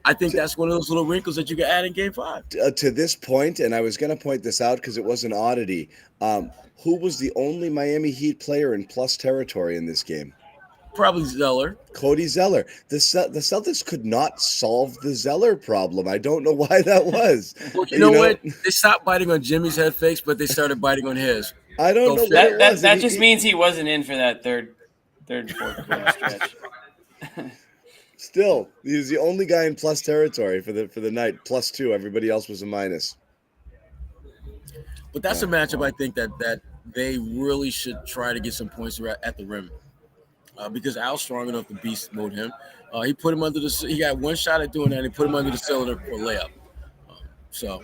I think that's one of those little wrinkles that you can add in Game 5. To this point, and I was going to point this out because it was an oddity, who was the only Miami Heat player in plus territory in this game? Probably Zeller. Cody Zeller. The Celtics could not solve the Zeller problem. I don't know why that was. Well, you know what? They stopped biting on Jimmy's head fakes, but they started biting on his. I don't know what it was. That just means he wasn't in for that third and fourth quarter stretch. Still, he was the only guy in plus territory for the night. +2. Everybody else was a minus. But that's a matchup I think that they really should try to get some points at the rim. Because Al's strong enough to beast mode him. He put him under he got one shot at doing that, and he put him under the cylinder for a layup. So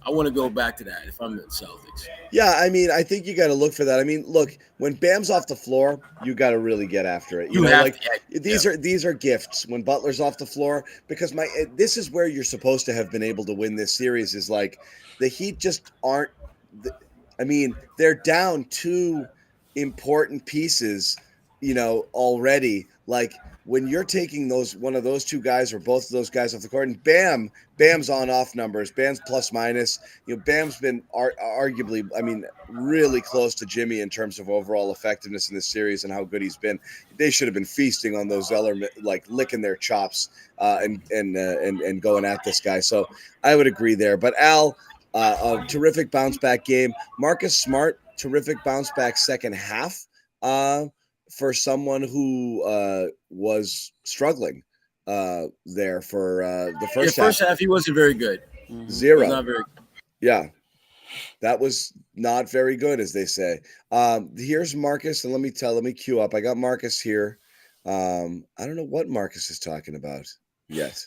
I want to go back to that if I'm the Celtics. Yeah, I mean, I think you got to look for that. I mean, look, when Bam's off the floor, you got to really get after it. These are gifts when Butler's off the floor because this is where you're supposed to have been able to win this series. Is like the Heat just aren't. I mean, they're down two important pieces. Already, like when you're taking one of those two guys or both of those guys off the court, and Bam's on-off numbers, Bam's plus minus. Bam's been arguably, really close to Jimmy in terms of overall effectiveness in this series and how good he's been. They should have been feasting on those Zeller, like licking their chops and going at this guy. So I would agree there. But Al, a terrific bounce back game. Marcus Smart, terrific bounce back second half. For someone who was struggling there for the first half, he wasn't very good. 0. He was not very good. Yeah, that was not very good, as they say. Here's Marcus, and let me cue up. I got Marcus here. I don't know what Marcus is talking about yet.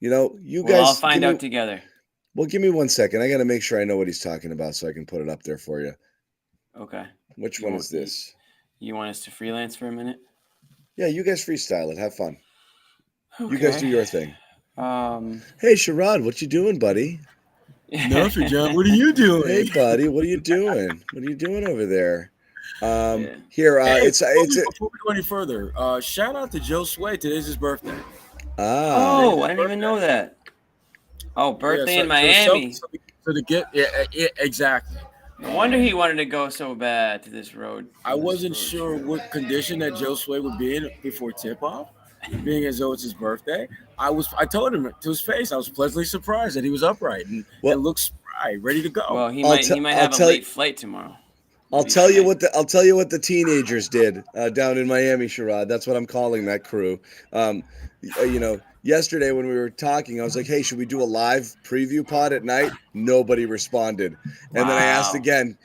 You guys. We'll all find out together. Well, give me 1 second. I got to make sure I know what he's talking about so I can put it up there for you. Okay. Which one is this? You want us to freelance for a minute? Yeah, you guys freestyle it. Have fun. Okay. You guys do your thing. Hey, Sherrod, what you doing, buddy? Nothing, John. What are you doing? Hey, buddy, what are you doing? What are you doing over there? Here, before we go any further, shout out to Josue. Today's his birthday. I didn't even know that. Oh, birthday in Miami. So to get exactly. No wonder he wanted to go so bad to this road. I wasn't sure what condition that Josue would be in before tip-off, being as though it's his birthday. I told him to his face, I was pleasantly surprised that he was upright and looks spry, ready to go. Well, he might have a late flight tomorrow. I'll tell you what the teenagers did down in Miami, Sherrod. That's what I'm calling that crew. Yesterday when we were talking, I was like, "Hey, should we do a live preview pod at night?" Nobody responded. And then I asked again,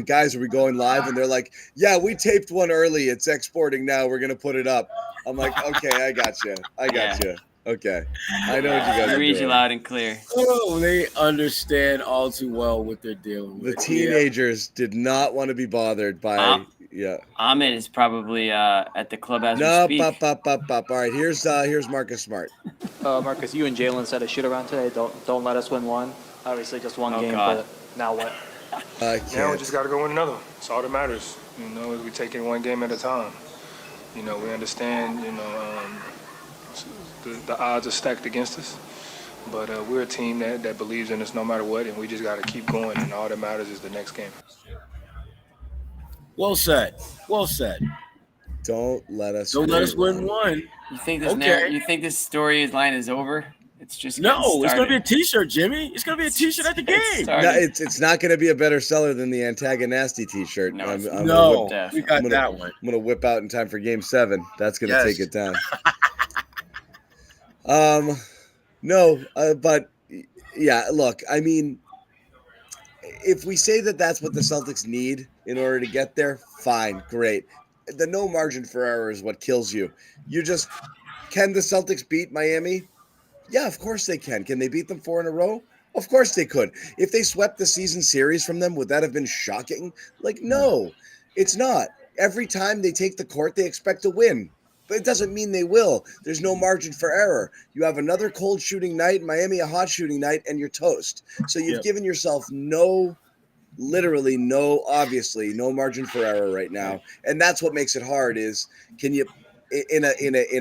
"Guys, are we going live?" And they're like, "Yeah, we taped one early. It's exporting now. We're gonna put it up." I'm like, "Okay, I got you. Okay, I know what you guys are doing." Read you loud and clear. Oh, they understand all too well what they're dealing with. The teenagers did not want to be bothered by. Ahmed is probably at the club as we speak. All right, here's Marcus Smart. Marcus, you and Jalen said a shoot around today. Don't let us win one. Obviously, just one game, God. but now what? Now we just got to go win another one. That's all that matters. We take it one game at a time. We understand. The odds are stacked against us, but we're a team that believes in us no matter what, and we just got to keep going. And all that matters is the next game. Well said. Don't let us win one. You think this storyline is over? It's just it's going to be a T-shirt, Jimmy. It's going to be a T-shirt at the game. It's not going to be a better seller than the Antagonasty T-shirt. No, we got that one. I'm going to whip out in time for Game 7. That's going to take it down. But yeah, look, I mean, if we say that that's what the Celtics need in order to get there, fine, great. The no margin for error is what kills you. Can the Celtics beat Miami? Yeah, of course they can. Can they beat them 4 in a row? Of course they could. If they swept the season series from them, would that have been shocking? No, it's not. Every time they take the court, they expect to win. But it doesn't mean they will. There's no margin for error. You have another cold shooting night, Miami a hot shooting night, and you're toast. So you've given yourself obviously no margin for error right now. And that's what makes it hard is can you in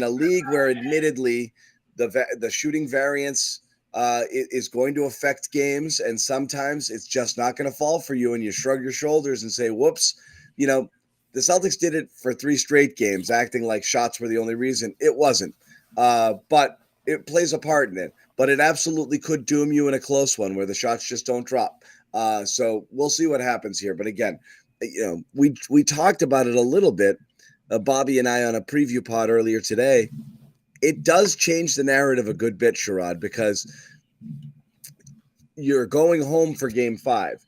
a league where admittedly the shooting variance is going to affect games, and sometimes it's just not going to fall for you, and you shrug your shoulders and say, whoops, the Celtics did it for 3 straight games, acting like shots were the only reason. It wasn't. But it plays a part in it. But it absolutely could doom you in a close one where the shots just don't drop. So we'll see what happens here. But again, we talked about it a little bit, Bobby and I, on a preview pod earlier today. It does change the narrative a good bit, Sherrod, because you're going home for Game 5.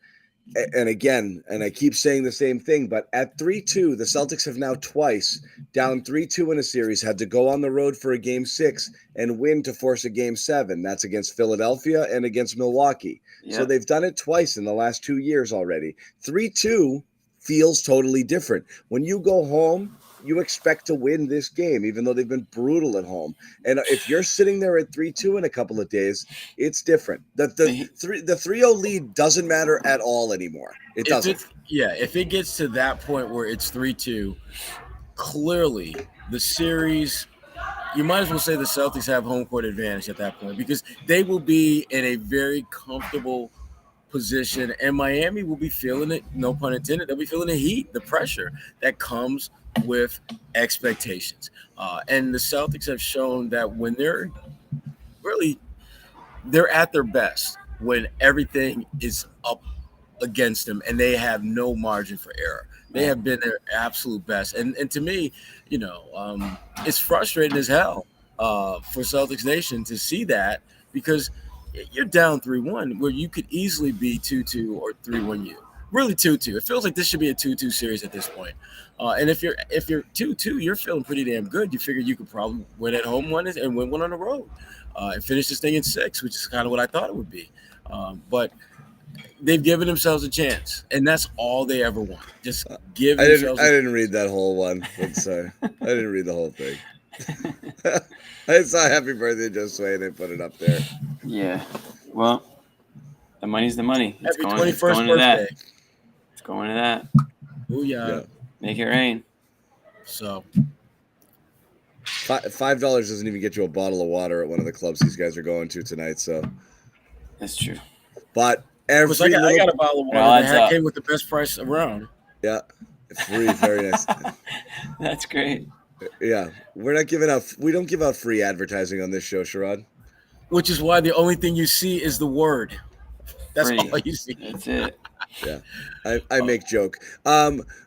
And again, and I keep saying the same thing, but at 3-2, the Celtics have now twice, down 3-2 in a series, had to go on the road for a Game 6 and win to force a Game 7. That's against Philadelphia and against Milwaukee. Yep. So they've done it twice in the last 2 years already. 3-2 feels totally different. When you go home, you expect to win this game, even though they've been brutal at home. And if you're sitting there at 3-2 in a couple of days, it's different. The 3-0 lead doesn't matter at all anymore. It doesn't. If it gets to that point where it's 3-2, clearly the series, you might as well say the Celtics have home court advantage at that point because they will be in a very comfortable position, and Miami will be feeling it, no pun intended. They'll be feeling the heat, the pressure that comes with expectations. And the Celtics have shown that when they're at their best, when everything is up against them and they have no margin for error. They have been their absolute best. And to me, it's frustrating as hell for Celtics Nation to see that because you're down 3-1 where you could easily be 2-2 or 3-1 really 2-2. It feels like this should be a 2-2 series at this point. And if you're 2-2, you're feeling pretty damn good. You figured you could probably win at home one and win one on the road and finish this thing in 6, which is kind of what I thought it would be. But they've given themselves a chance, and that's all they ever want. Just give themselves. I didn't read that whole one. Sorry, I didn't read the whole thing. I saw "Happy Birthday, Josue" and they put it up there. Yeah, well, the money's the money. Happy 21st birthday. It's going to that. Oh yeah. Make it rain. So $5 doesn't even get you a bottle of water at one of the clubs these guys are going to tonight. So that's true. But I got a bottle of water that came with the best price around. Yeah, free, very nice. That's great. Yeah, we're not giving out. We don't give out free advertising on this show, Sherrod. Which is why the only thing you see is the word. That's Free. all you see. That's it. Yeah, I make joke.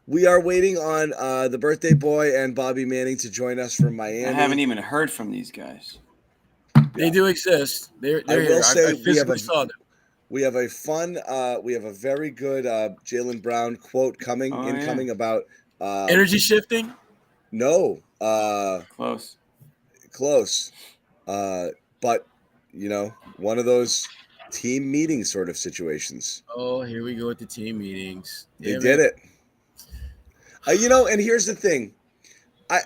We are waiting on the birthday boy and Bobby Manning to join us from Miami. I haven't even heard from these guys. They do exist. They're I will here. say I physically saw them. we have a fun. We have a very good Jaylen Brown quote incoming about Energy shifting. no Close. but one of those team meeting sort of situations. Oh, here we go with the team meetings. They did it. And here's the thing.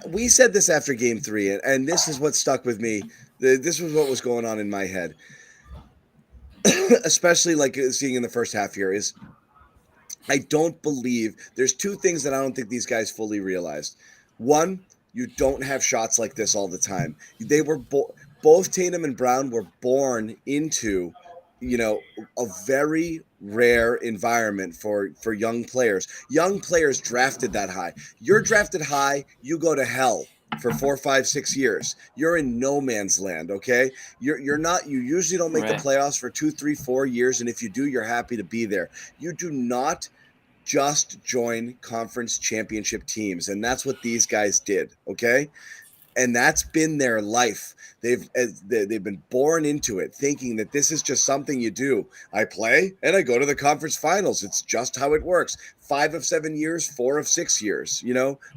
We said this after game 3, and this is what stuck with me. This was what was going on in my head, especially like seeing in the first half here, is I don't believe there's 2 things that I don't think these guys fully realized. One, you don't have shots like this all the time. They were both Tatum and Brown were born into a very rare environment for young players. Young players drafted that high. You're drafted high, you go to hell for 4, 5, 6 years. You're in no man's land, okay? You're not. You usually don't make the playoffs for 2, 3, 4 years, and if you do, you're happy to be there. You do not just join conference championship teams, and that's what these guys did, okay? And that's been their life. They've been born into it, thinking that this is just something you do. I play and I go to the conference finals. It's just how it works. 5 of 7 years, 4 of 6 years,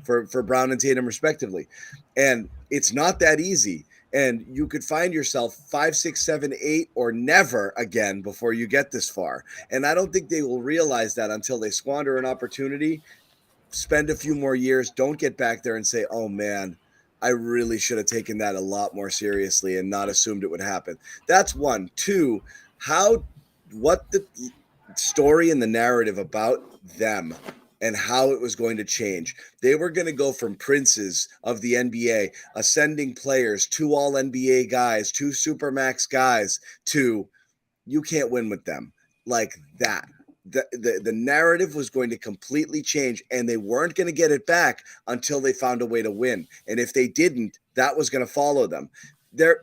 for Brown and Tatum respectively. And it's not that easy. And you could find yourself 5, 6, 7, 8, or never again before you get this far. And I don't think they will realize that until they squander an opportunity, spend a few more years, don't get back there and say, oh man, I really should have taken that a lot more seriously and not assumed it would happen. That's one. 2, what the story and the narrative about them and how it was going to change. They were going to go from princes of the NBA, ascending players, 2 all-NBA guys, 2 supermax guys, to you can't win with them like that. The narrative was going to completely change, and they weren't going to get it back until they found a way to win. And if they didn't, that was going to follow them. They're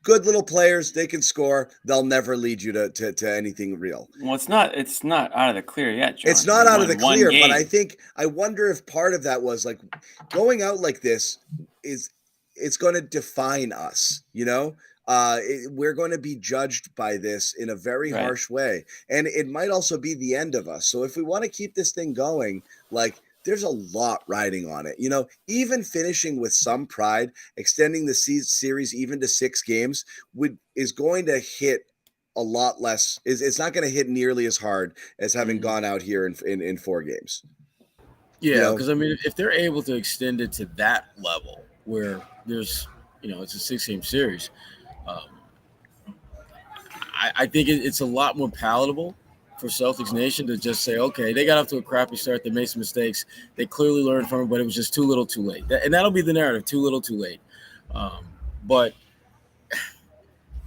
good little players. They can score. They'll never lead you to anything real. Well, it's not out of the clear yet, John. It's not out of the clear, but I wonder if part of that was like going out like this it's going to define us, we're going to be judged by this in a very harsh way. And it might also be the end of us. So if we want to keep this thing going, there's a lot riding on it. Even finishing with some pride, extending the series even to 6 games is going to hit a lot less. It's not going to hit nearly as hard as having gone out here in 4 games. Yeah, because if they're able to extend it to that level where there's, it's a 6-game series, I think it's a lot more palatable for Celtics Nation to just say, okay, they got off to a crappy start. They made some mistakes. They clearly learned from it, but it was just too little too late. And that'll be the narrative, too little too late. But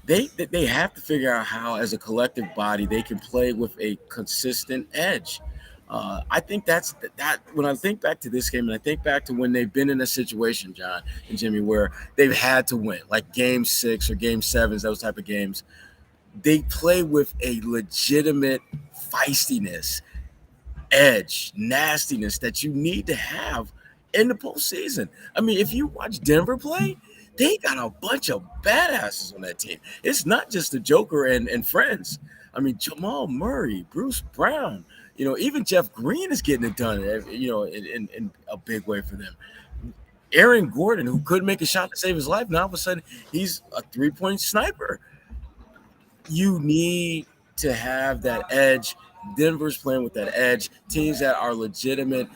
they have to figure out how, as a collective body, they can play with a consistent edge. I think that's that. When I think back to this game, and I think back to when they've been in a situation, John and Jimmy, where they've had to win, like Game 6 or Game 7s, those type of games, they play with a legitimate feistiness, edge, nastiness that you need to have in the postseason. If you watch Denver play, they got a bunch of badasses on that team. It's not just the Joker and friends. Jamal Murray, Bruce Brown, even Jeff Green is getting it done, in a big way for them. Aaron Gordon, who couldn't make a shot to save his life, now all of a sudden he's a 3-point sniper. You need to have that edge. Denver's playing with that edge. Teams that are legitimate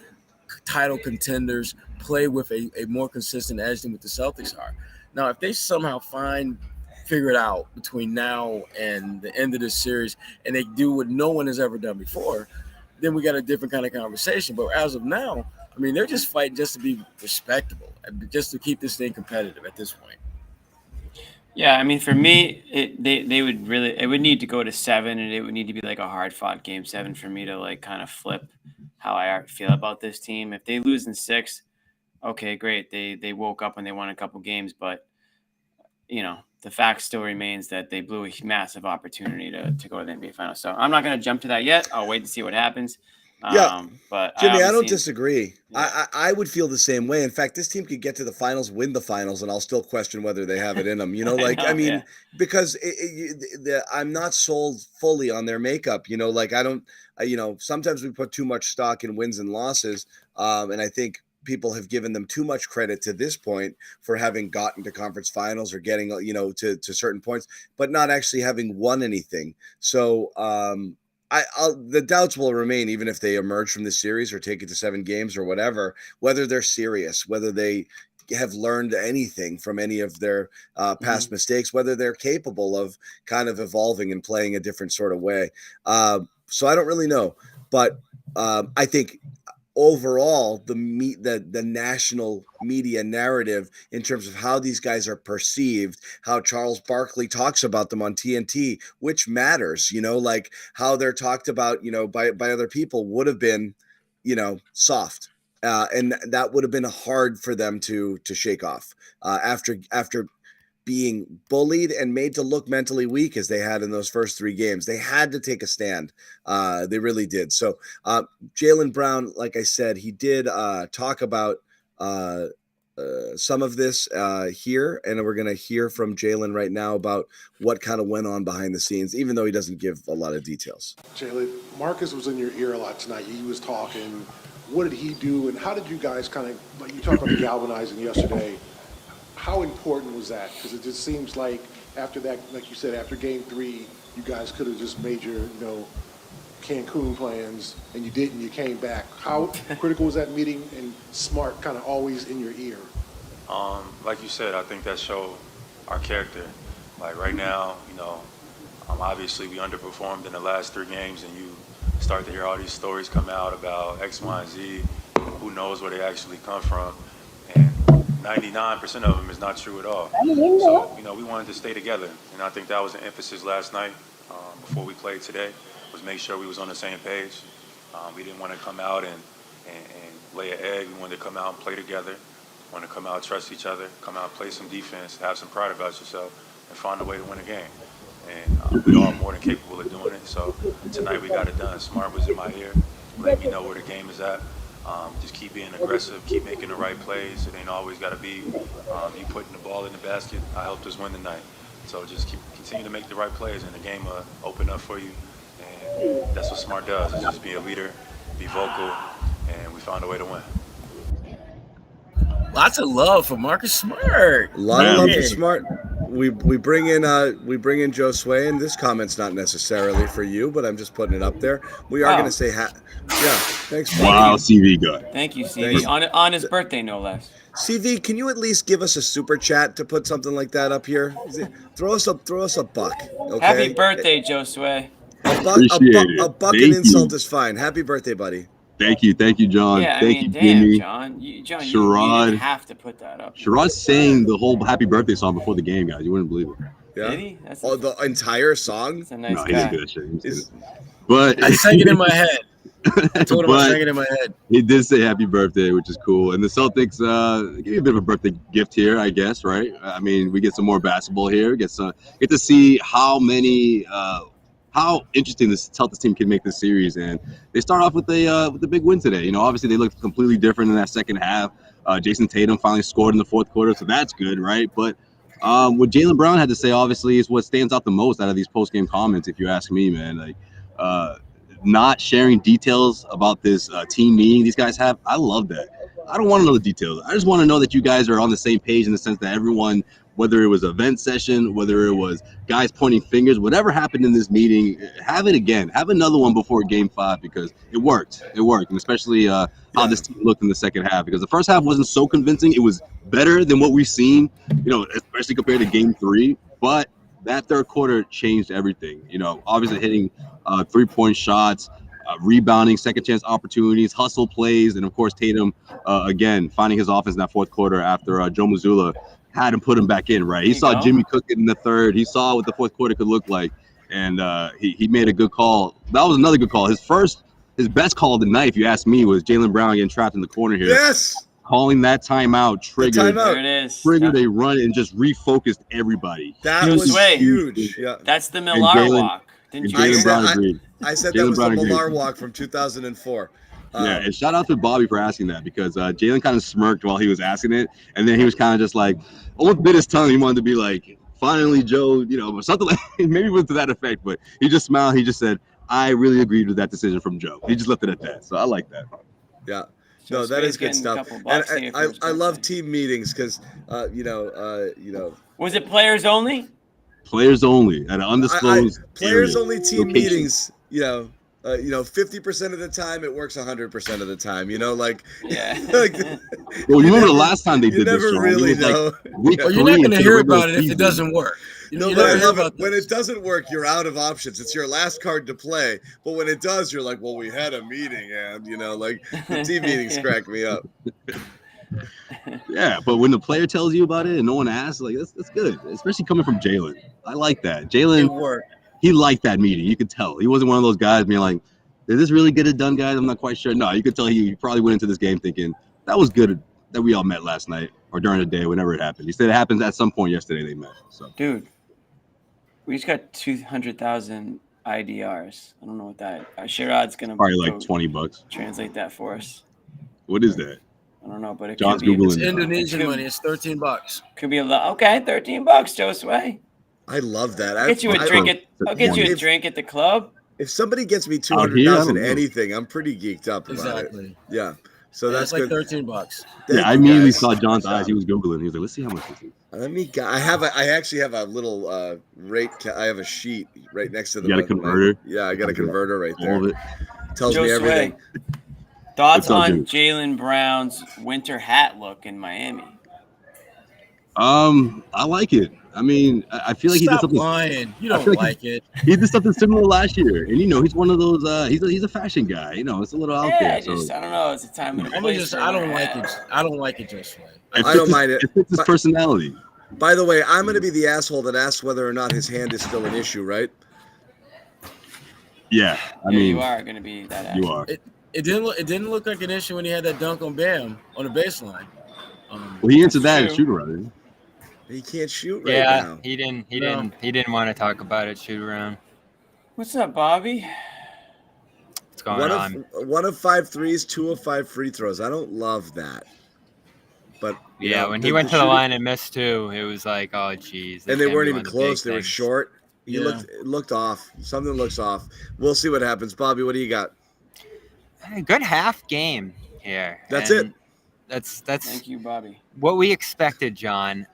title contenders play with a more consistent edge than what the Celtics are. Now, if they somehow figure it out between now and the end of this series, and they do what no one has ever done before, then we got a different kind of conversation. But as of now, they're just fighting just to be respectable, just to keep this thing competitive at this point. Yeah, for me, it would need to go to 7, and it would need to be like a hard-fought Game 7 for me to kind of flip how I feel about this team. If they lose in 6, okay, great. They woke up and they won a couple games, but the fact still remains that they blew a massive opportunity to go to the NBA Finals. So I'm not going to jump to that yet. I'll wait to see what happens. Yeah. But Jimmy, I don't disagree. Yeah. I would feel the same way. In fact, this team could get to the finals, win the finals, and I'll still question whether they have it in them. Because I'm not sold fully on their makeup. I don't. Sometimes we put too much stock in wins and losses, and I think people have given them too much credit to this point for having gotten to conference finals or getting to certain points, but not actually having won anything. So. The doubts will remain even if they emerge from this series or take it to 7 games or whatever, whether they're serious, whether they have learned anything from any of their past mistakes, whether they're capable of kind of evolving and playing a different sort of way. So I don't really know, but I think overall the national media narrative in terms of how these guys are perceived, how Charles Barkley talks about them on TNT, which matters, like how they're talked about, by other people would have been, soft. And that would have been hard for them to shake off after being bullied and made to look mentally weak as they had in those first 3 games. They had to take a stand. They really did. So Jaylen Brown, like I said, he did talk about some of this here, and we're going to hear from Jaylen right now about what kind of went on behind the scenes, even though he doesn't give a lot of details. Jaylen, Marcus was in your ear a lot tonight. He was talking. What did he do, and how did you guys kind of, like you talked about the galvanizing yesterday, how important was that? Because it just seems like after that, like you said, after game 3, you guys could have just made your, Cancun plans, and you didn't. You came back. How critical was that meeting, and Smart kind of always in your ear? Like you said, I think that showed our character. Like right now, obviously we underperformed in the last 3 games, and you start to hear all these stories come out about X, Y, and Z. Who knows where they actually come from? And 99% of them is not true at all. So, we wanted to stay together. And I think that was the emphasis last night before we played today, was make sure we was on the same page. We didn't want to come out and lay an egg. We wanted to come out and play together. We wanted to come out, trust each other, come out, play some defense, have some pride about yourself, and find a way to win a game. And we are more than capable of doing it. So tonight we got it done. Smart was in my ear, letting me know where the game is at. Just keep being aggressive, keep making the right plays. It ain't always got to be you putting the ball in the basket. I helped us win tonight. So just continue to make the right plays, and the game will open up for you. And that's what Smart does, is just be a leader, be vocal, and we found a way to win. Lots of love for Marcus Smart. A lot of love for Smart. We bring in Josue, and this comment's not necessarily for you, but I'm just putting it up there. We are going to say thanks. Wow, CV guy. Thank you, CV. On his birthday, no less. CV, can you at least give us a super chat to put something like that up here? Throw us a buck. Okay? Happy birthday, Josue. A buck and insult is fine. Happy birthday, buddy. Thank you, John. Yeah, Thank you, damn, Jimmy. John, you Sherrod, have to put that up. Sherrod sang the whole happy birthday song before the game, guys. You wouldn't believe it. Yeah. Did he? The entire song? That's a nice No, guy. he's good at shit. But I sang it in my head. I told him I sang it in my head. He did say happy birthday, which is cool. And the Celtics give you a bit of a birthday gift here, I guess, right? I mean, we get some more basketball here. Get to see how interesting this Celtics team can make this series. And they start off with a big win today. Obviously they looked completely different in that second half. Jayson Tatum finally scored in the fourth quarter, so that's good, right? But what Jaylen Brown had to say, obviously, is what stands out the most out of these post-game comments, if you ask me, man. Like, not sharing details about this team meeting these guys have, I love that. I don't want to know the details. I just want to know that you guys are on the same page in the sense that everyone, whether it was a vent session, whether it was guys pointing fingers, whatever happened in this meeting, have it again. Have another one before Game 5 because it worked. It worked, and especially how this team looked in the second half because the first half wasn't so convincing. It was better than what we've seen, especially compared to Game 3. But that third quarter changed everything. Obviously hitting 3-point shots, rebounding, second chance opportunities, hustle plays, and of course Tatum again finding his offense in that fourth quarter after Joe Mazzulla had him put him back in, right? He saw Jimmy cook it in the third. He saw what the fourth quarter could look like, and he made a good call. That was another good call. His best call of the night, if you ask me, was Jaylen Brown getting trapped in the corner here. Yes. calling that timeout triggered There it is. a run and just refocused everybody. That was Josue. huge. Yeah. That's the Millar walk. Didn't you hear? Brown agreed. I said Jaylen that was Brown the agreed. Millar walk from 2004. Yeah, and shout out to Bobby for asking that, because Jaylen kind of smirked while he was asking it, and then he was kind of just like, almost bit his tongue. He wanted to be like, finally, Joe, something like, maybe it was to that effect, but he just smiled. He just said, I really agreed with that decision from Joe. He just left it at that. So I like that. Yeah. No, that is good stuff. And I love team meetings because, Was it players only? Players only at an undisclosed players area, only team location. meetings, 50% of the time it works 100% of the time, Yeah. Well, you remember the last time they did this, never Sean? really It was know. week Well, you're not three going to into hear the regular about it if season. it doesn't work. No, You but I never hear love about it. When it doesn't work, you're out of options. It's your last card to play. But when it does, you're like, well, we had a meeting, and the team meetings crack me up. Yeah, but when the player tells you about it and no one asks, like that's good, especially coming from Jaylen. I like that. Jaylen, he liked that meeting. You could tell he wasn't one of those guys being like, "Did this really get it done, guys?" I'm not quite sure. No, you could tell he probably went into this game thinking that was good that we all met last night or during the day, whenever it happened. He said it happened at some point yesterday. They met. So, dude, we just got 200,000 IDRs. I don't know what that. Sherrod's gonna probably like $20. Translate that for us. What is that? I don't know, but it John's could be. It's Indonesian money. It's $13. Could be a lot. Okay, $13, Josue. I love that. I'll get you a drink at the club. If somebody gets me 200,000 anything, I'm pretty geeked up about Exactly. it. Yeah. So that's like good. $13. Yeah, I immediately saw John's eyes. He was Googling. He was like, let's see how much this is. I actually have a little rate. I have a sheet right next to the. You got a converter? I got a converter right there. All of it. Tells me everything. Thoughts on Jaylen Brown's winter hat look in Miami? I like it. I mean, I feel like he did something. Lying. You don't like it. He did something similar last year, and he's one of those. He's a fashion guy. It's a little out there. I don't know. It's a time and a place. I don't like it. I don't like it just right. I don't mind it. It fits his personality. By the way, I'm going to be the asshole that asks whether or not his hand is still an issue, right? Yeah, I mean, you are going to be that asshole. You are. It didn't look like an issue when he had that dunk on Bam on the baseline. Well, he answered that in shoot around. He can't shoot right now. He didn't want to talk about it. Shoot around. What's up, Bobby? What's going on? 1 of 5 threes, 2 of 5 free throws. I don't love that. But when he went to the line and missed 2, it was like, oh geez. And they weren't even close. They were short. It looked off. Something looks off. We'll see what happens. Bobby, what do you got? A good half game here. That's it. That's Thank you, Bobby. What we expected, John.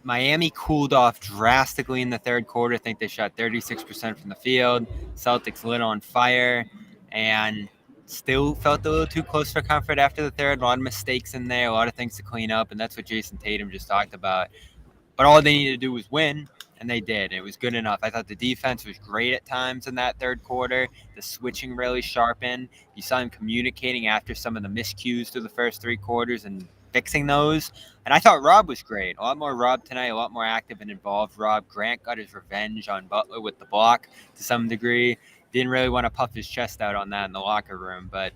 Miami cooled off drastically in the third quarter. I think they shot 36% from the field. Celtics lit on fire and still felt a little too close for comfort after the third. A lot of mistakes in there, a lot of things to clean up, and that's what Jayson Tatum just talked about. But all they needed to do was win, and they did. It was good enough. I thought the defense was great at times in that third quarter. The switching really sharpened. You saw him communicating after some of the miscues through the first 3 quarters and fixing those. And I thought Rob was great. A lot more Rob tonight, a lot more active and involved. Rob Grant got his revenge on Butler with the block to some degree. Didn't really want to puff his chest out on that in the locker room, but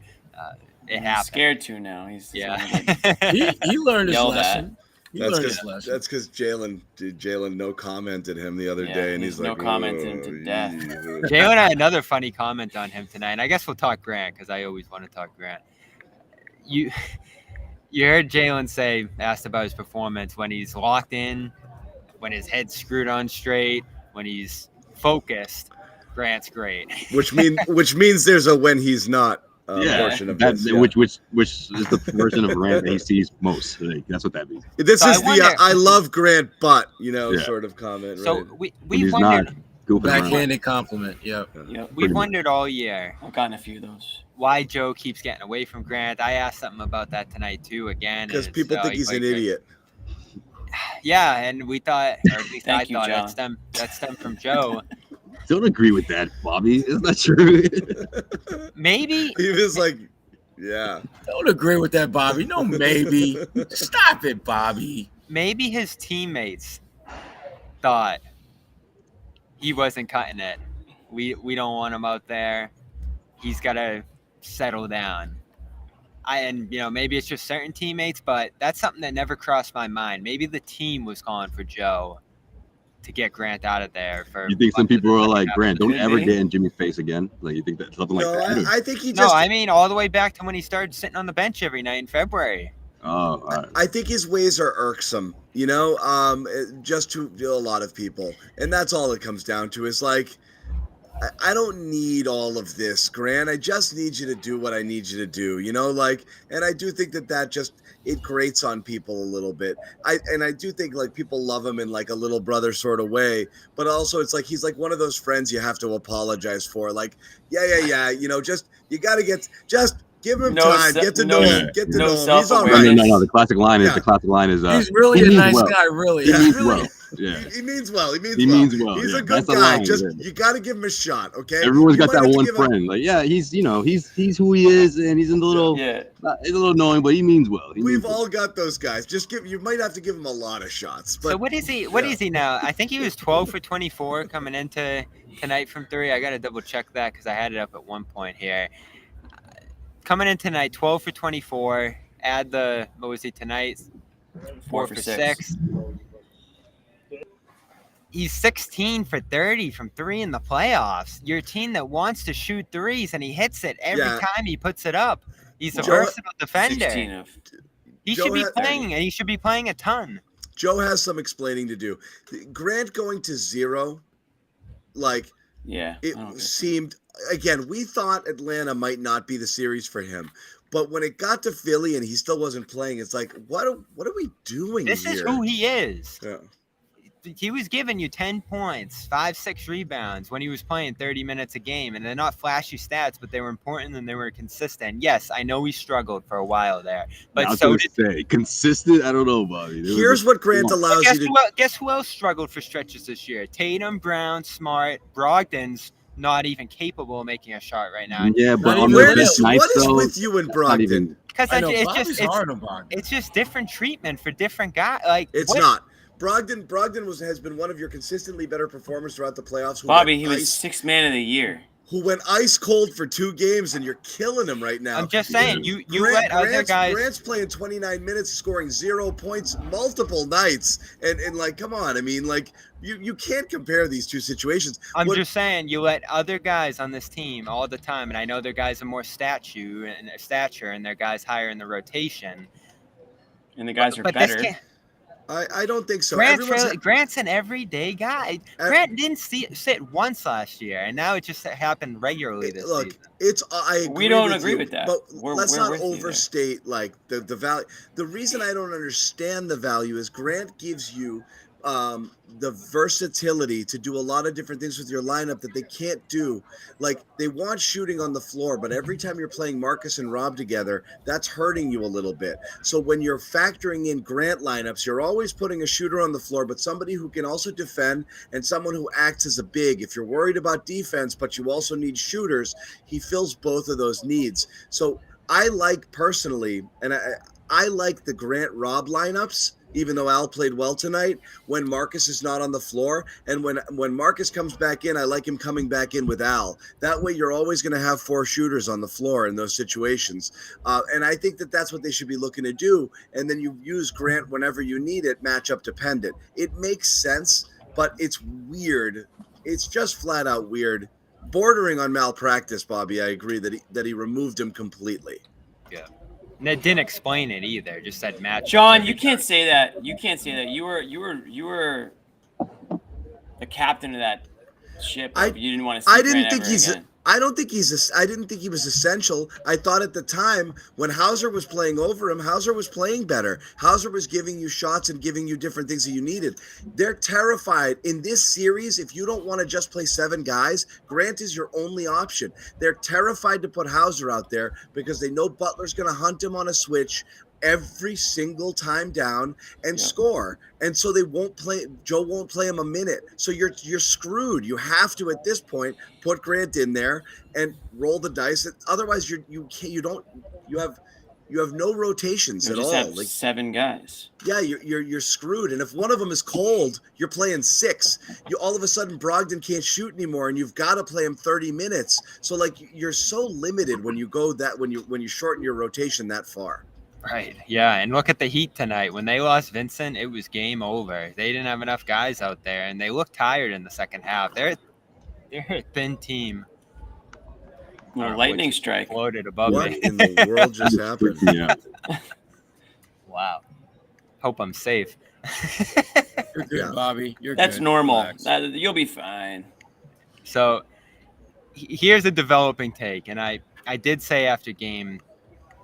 it happened. He's scared to now. He learned his lesson. That's because Jaylen no commented him the other day, and he's like, no commenting to death. Jaylen had another funny comment on him tonight, and I guess we'll talk Grant because I always want to talk Grant. You heard Jaylen asked about his performance when he's locked in, when his head's screwed on straight, when he's focused. Grant's great. which means there's a when he's not portion of that, this. Which is the version of Grant that he sees most. Like, that's what that means. This is I love Grant, but sort of comment. So right? we wondered. Backhanded compliment. Yep. We've wondered all year. I've gotten a few of those. Why Joe keeps getting away from Grant. I asked something about that tonight too. Again, because people think he's an idiot. Yeah, and we thought, or at least I thought, that stemmed from Joe. Don't agree with that, Bobby. Isn't that true? Maybe he was like, yeah. Don't agree with that, Bobby. No, maybe. Stop it, Bobby. Maybe his teammates thought he wasn't cutting it. We don't want him out there. He's got to settle down. maybe it's just certain teammates, but that's something that never crossed my mind. Maybe the team was calling for Joe to get Grant out of there. You think some people are like, Grant, don't Could ever be. get in Jimmy's face again? Like, you think that something like that? No, I think he No, just. I mean all the way back to when he started sitting on the bench every night in February. Oh, all right. I think his ways are irksome, just to a lot of people. And that's all it comes down to is like, I don't need all of this, Grant. I just need you to do what I need you to do, and I do think that just, it grates on people a little bit. I do think like people love him in like a little brother sort of way, but also it's like, he's like one of those friends you have to apologize for. Like, yeah. You got to just give him time, get to know him, get to know him. He's all right. No. The classic line is he's really a nice guy, really. He means really. well. Yeah. He means well. He means well. He's yeah. a good That's guy. line, Just yeah. you got to give him a shot, okay? Everyone's You got might that have to one give him- friend. Like, yeah, he's he's who he is, and he's a little he's a little annoying, but he means well. We've all got those guys. You might have to give him a lot of shots. But So what is he? What is he now? I think he was 12 for 24 coming into tonight from 3. I got to double check that because I had it up at one point here. Coming in tonight, 12 for 24. Add what was he tonight? 4 for 6. He's 16 for 30 from 3 in the playoffs. Your team that wants to shoot threes and he hits it every time he puts it up. He's a versatile defender. He should be playing, and he should be playing a ton. Joe has some explaining to do. Grant going to 0, it seemed, again, we thought Atlanta might not be the series for him. But when it got to Philly and he still wasn't playing, it's like, what are we doing This here? is who he is. Yeah. He was giving you 10 points, 5-6 rebounds when he was playing 30 minutes a game. And they're not flashy stats, but they were important and they were consistent. Yes, I know he struggled for a while there. But consistent, I don't know, Bobby. Here's what Grant allows you to guess who else struggled for stretches this year? Tatum, Brown, Smart, Brogdon's not even capable of making a shot right now. Yeah, but on the best nights, what is with you and Brogdon? Because it's just different treatment for different guys. Like it's not. Brogdon has been one of your consistently better performers throughout the playoffs. Bobby, he was 6th man of the year. Who went ice cold for 2 games, and you're killing him right now. I'm just saying, you let other guys. Grant's playing 29 minutes, scoring 0 points multiple nights, and like, come on, I mean, like, you can't compare these two situations. I'm just saying, you let other guys on this team all the time, and I know their guys are more stature, and their guys higher in the rotation, and the guys are better. I don't think so. Grant's an everyday guy. Grant didn't sit once last year, and now it just happened regularly this season. We don't agree with that. But let's not overstate like the value. The reason I don't understand the value is Grant gives you the versatility to do a lot of different things with your lineup that they can't do. Like, they want shooting on the floor, but every time you're playing Marcus and Rob together, that's hurting you a little bit. So when you're factoring in Grant lineups, you're always putting a shooter on the floor, but somebody who can also defend and someone who acts as a big. If you're worried about defense, but you also need shooters, he fills both of those needs. So I like personally, and I like the Grant Rob lineups, even though Al played well tonight, when Marcus is not on the floor. And when Marcus comes back in, I like him coming back in with Al. That way you're always going to have 4 shooters on the floor in those situations. And I think that's what they should be looking to do. And then you use Grant whenever you need it, matchup dependent. It makes sense, but it's weird. It's just flat out weird. Bordering on malpractice, Bobby. I agree that he removed him completely. Yeah. And it didn't explain it either. Just said match. John, you can't say that. You can't say that. You were the captain of that ship. You didn't want to see Grant ever again. I didn't think he was essential. I thought at the time when Hauser was playing over him, Hauser was playing better. Hauser was giving you shots and giving you different things that you needed. They're terrified in this series. If you don't want to just play 7 guys, Grant is your only option. They're terrified to put Hauser out there because they know Butler's going to hunt him on a switch every single time down and score. And so they won't play. Joe won't play him a minute. So you're screwed. You have to, at this point, put Grant in there and roll the dice. Otherwise, you have You have no rotations You at just all. have 7 guys. Yeah, you're screwed. And if one of them is cold, you're playing 6. You all of a sudden Brogdon can't shoot anymore, and you've got to play him 30 minutes. So like you're so limited when you go that when you shorten your rotation that far. Right. Yeah. And look at the Heat tonight. When they lost Vincent, it was game over. They didn't have enough guys out there, and they looked tired in the second half. They're a thin team. Lightning strike floated above What me. in the world just happened? Yeah. Wow. Hope I'm safe. You're good, Bobby. You're That's good. normal. Relax. You'll be fine. So here's a developing take, and I did say after game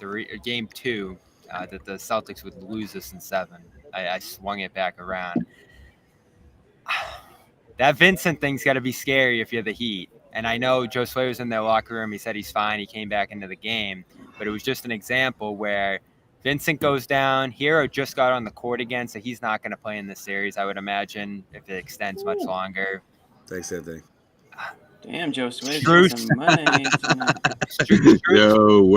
2 that the Celtics would lose this in 7. I swung it back around. That Vincent thing's got to be scary if you're the Heat. And I know Josue was in their locker room. He said he's fine. He came back into the game. But it was just an example where Vincent goes down. Hero just got on the court again, so he's not going to play in this series, I would imagine, if it extends much longer. Thanks, Anthony. Damn, Josue. Strus. Some money. Yo,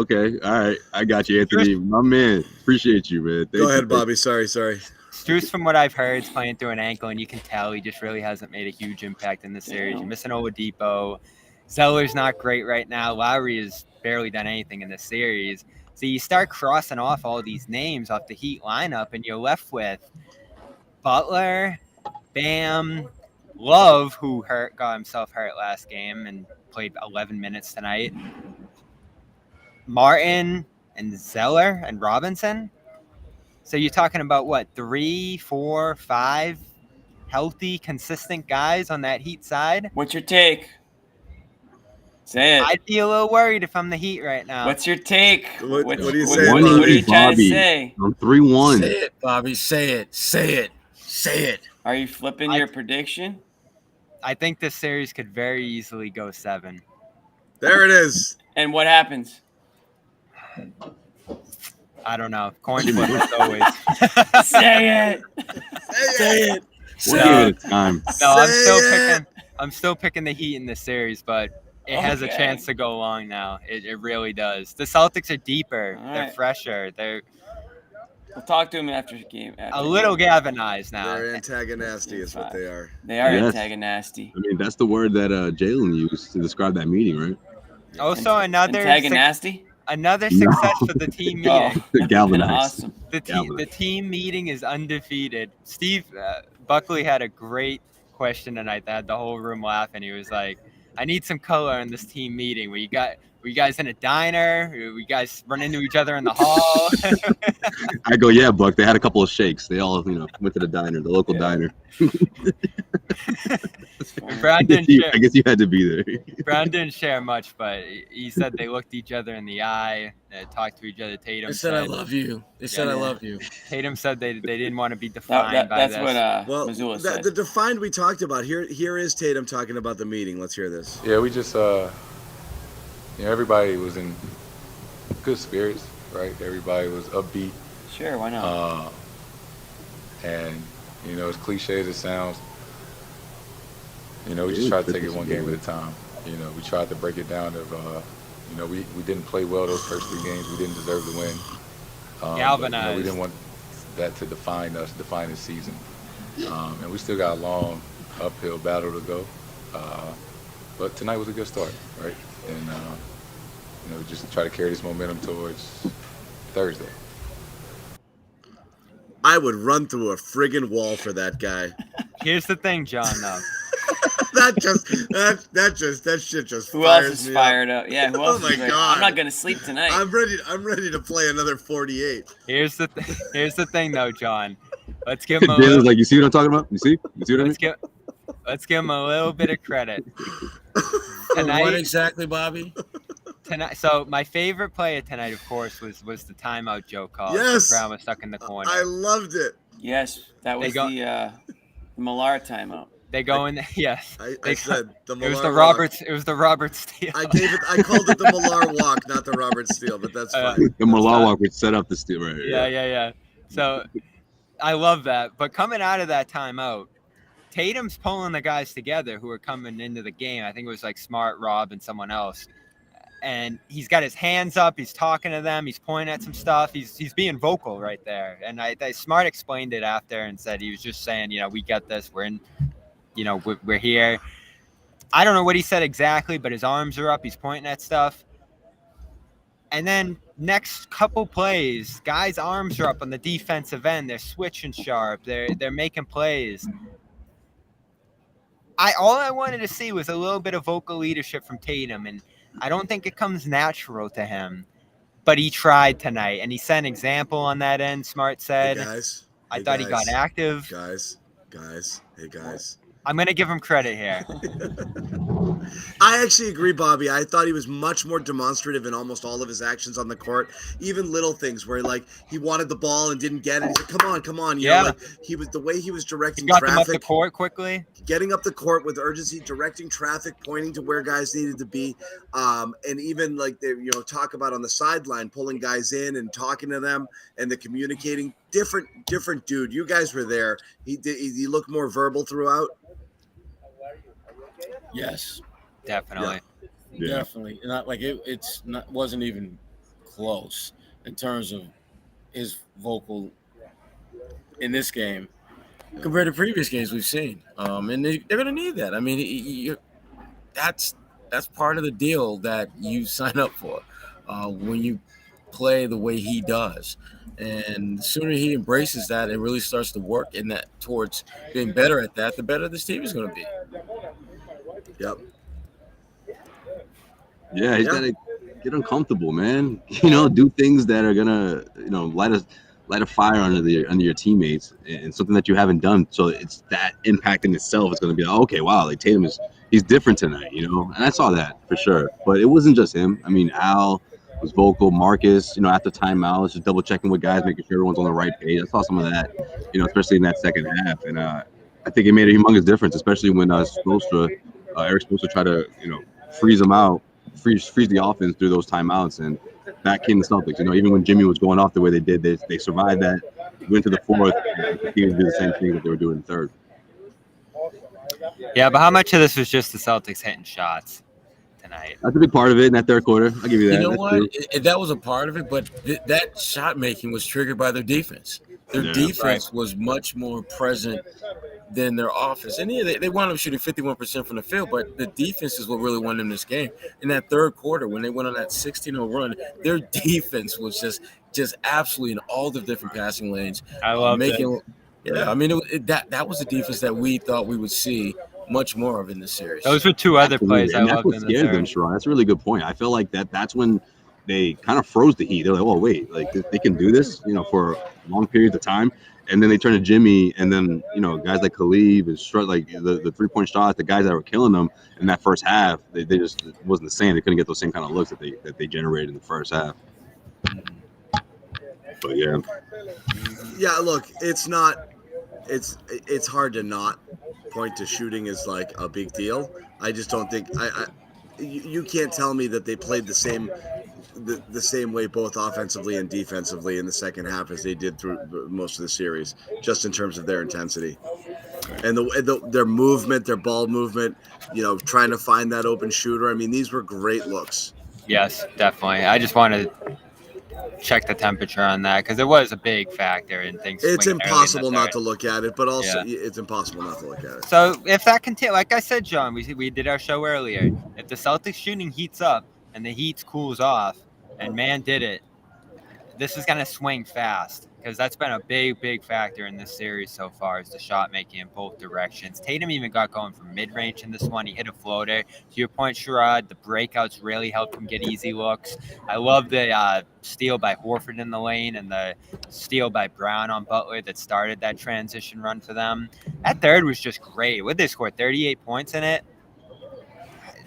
okay. All right. I got you, Anthony. My man. Appreciate you, man. Go ahead, Bobby. Sorry. Strus, from what I've heard, is playing through an ankle, and you can tell he just really hasn't made a huge impact in this series. You're missing Oladipo. Zeller's not great right now. Lowry has barely done anything in this series. So you start crossing off all these names off the Heat lineup, and you're left with Butler, Bam, Love, who got himself hurt last game and played 11 minutes tonight, Martin and Zeller and Robinson. So you're talking about what, 3, 4, 5 healthy, consistent guys on that Heat side? What's your take? Say it. I'd be a little worried if I'm the Heat right now. What's your take? What do you say? What are you trying to say? I'm 3-1. Say it, Bobby. Say it. Are you flipping your prediction? I think this series could very easily go 7. There it is. And what happens? I don't know. Coin flip as always. Say it. Say it. We'll give it time. No, I'm still picking the Heat in this series, but it has a Okay. chance to go long now. It really does. The Celtics are deeper. All They're right. fresher. They're We'll talk to him after the game. a little galvanized now. They're antagonistic is what they are. They are Yes. antagonistic. I mean, that's the word that Jalen used to describe that meeting, right? Also, another Antagonistic? success for the team meeting. Galvanized. Awesome. The team meeting is undefeated. Steve Buckley had a great question tonight that had the whole room laughing. He was like, I need some color in this team meeting. Were you guys in a diner? Were you guys run into each other in the hall? I go, yeah, Buck. They had a couple of shakes. They all, went to the diner, the local diner. Brown didn't share. I guess you had to be there. Brown didn't share much, but he said they looked each other in the eye, talked to each other. Tatum They said, I love you. They said, I love you. Tatum said they didn't want to be defined by That's this. what Missoula said. The defined we talked about. Here is Tatum talking about the meeting. Let's hear this. Yeah, we just, everybody was in good spirits, right? Everybody was upbeat. Sure, why not? And, as cliche as it sounds, we just tried to take it one game at a time. We tried to break it down we didn't play well those first 3 games. We didn't deserve to win. Galvanized. We didn't want that to define us, define the season. And we still got a long uphill battle to go. But tonight was a good start, right? And, just try to carry this momentum towards Thursday. I would run through a friggin' wall for that guy. Here's the thing, John, though. that shit just Who else fires is me fired up? Yeah, who else Oh is my ready? God. I'm not gonna sleep tonight. I'm ready to play another 48. Here's the thing, though, John. Let's give him a Jalen's little, like, you see what I'm talking about? You see what I mean? let's give him a little bit of credit. What exactly, Bobby? Tonight, so my favorite play of tonight, of course, was the timeout Joe called. Yes. Brown was stuck in the corner. I loved it. Yes, that was the Millar timeout. They go in. Yes. I said the Millar It was the walk. Robert. It was the Robert Steele. I called it the Millar walk, not the Robert Steele, but that's fine. The Millar walk would set up the steal right here. Yeah. So I love that. But coming out of that timeout, Tatum's pulling the guys together who are coming into the game. I think it was like Smart, Rob, and someone else. and he's got his hands up. He's talking to them. He's pointing at some stuff. He's being vocal right there. And I Smart explained it after and said he was just saying, we got this. We're in, we're here. I don't know what he said exactly, but his arms are up. He's pointing at stuff. And then next couple plays, guys' arms are up on the defensive end. They're switching sharp. They're making plays. All I wanted to see was a little bit of vocal leadership from Tatum, and I don't think it comes natural to him. But he tried tonight, and he set an example on that end. Smart said, I thought he got active. Hey guys. I'm going to give him credit here. I actually agree, Bobby. I thought he was much more demonstrative in almost all of his actions on the court. Even little things where he wanted the ball and didn't get it. He said, come on. You know, he was the way he was directing got traffic. Them up the court quickly. Getting up the court with urgency, directing traffic, pointing to where guys needed to be. And even they talk about on the sideline, pulling guys in and talking to them and the communicating. Different dude. You guys were there. He looked more verbal throughout. Yes, definitely. Yeah. Definitely. Not wasn't even close in terms of his vocal in this game compared to previous games we've seen. And they're going to need that. I mean, that's part of the deal that you sign up for when you play the way he does. And the sooner he embraces that and really starts to work in that towards being better at that, the better this team is going to be. Yep. Yeah, he's got to get uncomfortable, man. Do things that are gonna, light a fire under your teammates, and something that you haven't done. So it's that impact in itself is gonna be like, okay, wow, Tatum he's different tonight, and I saw that for sure. But it wasn't just him. I mean, Al was vocal. Marcus, after timeouts, just double checking with guys, making sure everyone's on the right page. I saw some of that, especially in that second half, and I think it made a humongous difference, especially when Eric Spoelstra tried to, freeze them out, freeze the offense through those timeouts, and that came the Celtics. Even when Jimmy was going off the way they did, they survived that, went to the fourth, and continued to do the same thing that they were doing in the third. Yeah, but how much of this was just the Celtics hitting shots tonight? That's a big part of it in that third quarter. I'll give you that. You know what? That was a part of it, but that shot making was triggered by their defense. Their defense was much more present than their offense. And they wound up shooting 51% from the field, but the defense is what really won them this game. In that third quarter, when they went on that 16-0 run, their defense was just absolutely in all the different passing lanes. I love it. Yeah, I mean, that was the defense that we thought we would see much more of in this series. Those were two other plays I loved in the third. That's what scared them, Sherrod. That's a really good point. I feel like that's when they kind of froze the Heat. They're like, oh, wait, they can do this, for long periods of time. And then they turn to Jimmy, and then, guys like Khalid and the three-point shots, the guys that were killing them in that first half, they just it wasn't the same. They couldn't get those same kind of looks that they generated in the first half. But yeah. Yeah, look, it's hard to not point to shooting as a big deal. I just don't think you can't tell me that they played the same way both offensively and defensively in the second half as they did through most of the series, just in terms of their intensity and their movement, their ball movement, trying to find that open shooter. I mean, these were great looks. Yes, definitely. I just wanted to check the temperature on that because it was a big factor in things. It's impossible not to look at it, but also it's impossible not to look at it. So if that continues, like I said, John, we did our show earlier. If the Celtics shooting heats up and the Heat cools off, and man did it, this is going to swing fast because that's been a big factor in this series so far is the shot making in both directions. Tatum even got going from mid-range in this one. He hit a floater. To your point, Sherrod, the breakouts really helped him get easy looks. I love the steal by Horford in the lane and the steal by Brown on Butler that started that transition run for them. That third was just great. What did they score? 38 points in it?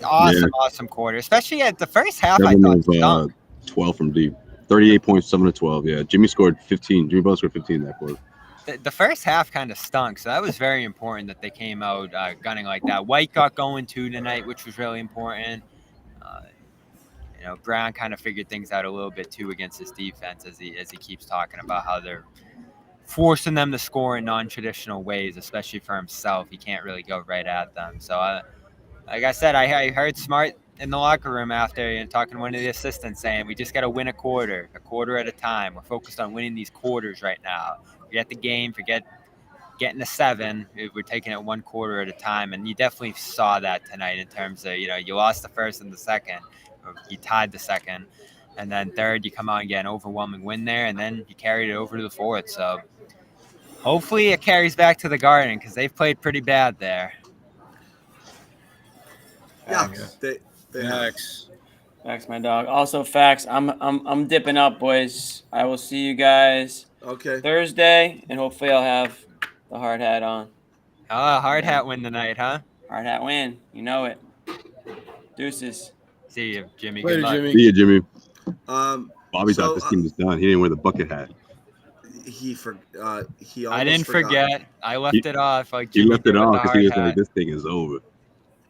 Awesome quarter, especially at the first half. I thought 12 from deep. 38 points, 7 to 12. Yeah, Jimmy scored 15. Jimmy Butler scored 15 in that quarter. The first half kind of stunk, so that was very important that they came out gunning like that. White got going too tonight, which was really important. Brown kind of figured things out a little bit too against his defense, as he keeps talking about how they're forcing them to score in non-traditional ways, especially for himself. He can't really go right at them. So, like I said, I heard Smart in the locker room after and talking to one of the assistants saying, we just got to win a quarter at a time. We're focused on winning these quarters right now. Forget the game, forget getting to 7. We're taking it 1 quarter at a time. And you definitely saw that tonight in terms of, you lost the first and the second, or you tied the second. And then third, you come out and get an overwhelming win there, and then you carried it over to the fourth. So hopefully it carries back to the Garden because they've played pretty bad there. Yeah, Facts, my dog. Also, facts. I'm dipping up, boys. I will see you guys Thursday, and hopefully I'll have the hard hat on. Hard hat win tonight, huh? Hard hat win. You know it. Deuces. See you, Jimmy. Later, Good luck. Jimmy. See you, Jimmy. So, Bobby thought this team was done. He didn't wear the bucket hat. He I didn't forget. I left it off. Like He Jimmy left it did with off the because hard he was hat. like, "This thing is over."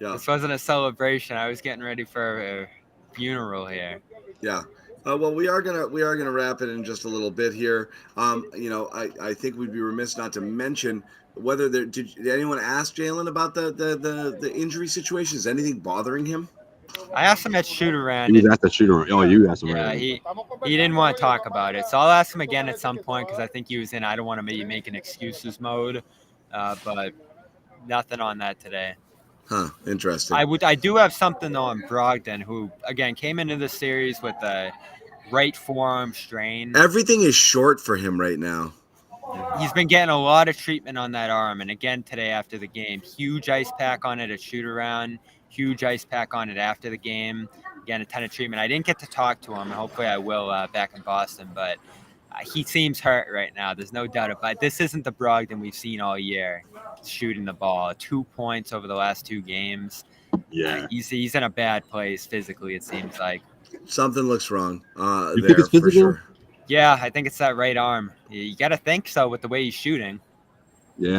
Yeah. This wasn't a celebration. I was getting ready for a funeral here. Yeah. Well, we are gonna wrap it in just a little bit here. I think we'd be remiss not to mention whether did anyone ask Jalen about the injury situation? Is anything bothering him? I asked him at shoot around. He was asked to shoot around. Oh, you asked him. Yeah, Right. he didn't want to talk about it. So I'll ask him again at some point because I think he was in I don't want to be making excuses mode. But nothing on that today. Huh. Interesting. I do have something though on Brogdon, who again came into the series with a right forearm strain. Everything is short for him right now. He's been getting a lot of treatment on that arm, and again today after the game, huge ice pack on it at shoot around, huge ice pack on it after the game. Again, a ton of treatment. I didn't get to talk to him, and hopefully I will back in Boston, but he seems hurt right now. There's no doubt about it. This isn't the Brogdon we've seen all year shooting the ball. 2 points over the last 2 games. Yeah. He's in a bad place physically, it seems like. Something looks wrong You think there it's for physical? sure. Yeah, I think it's that right arm. You got to think so with the way he's shooting. Yeah.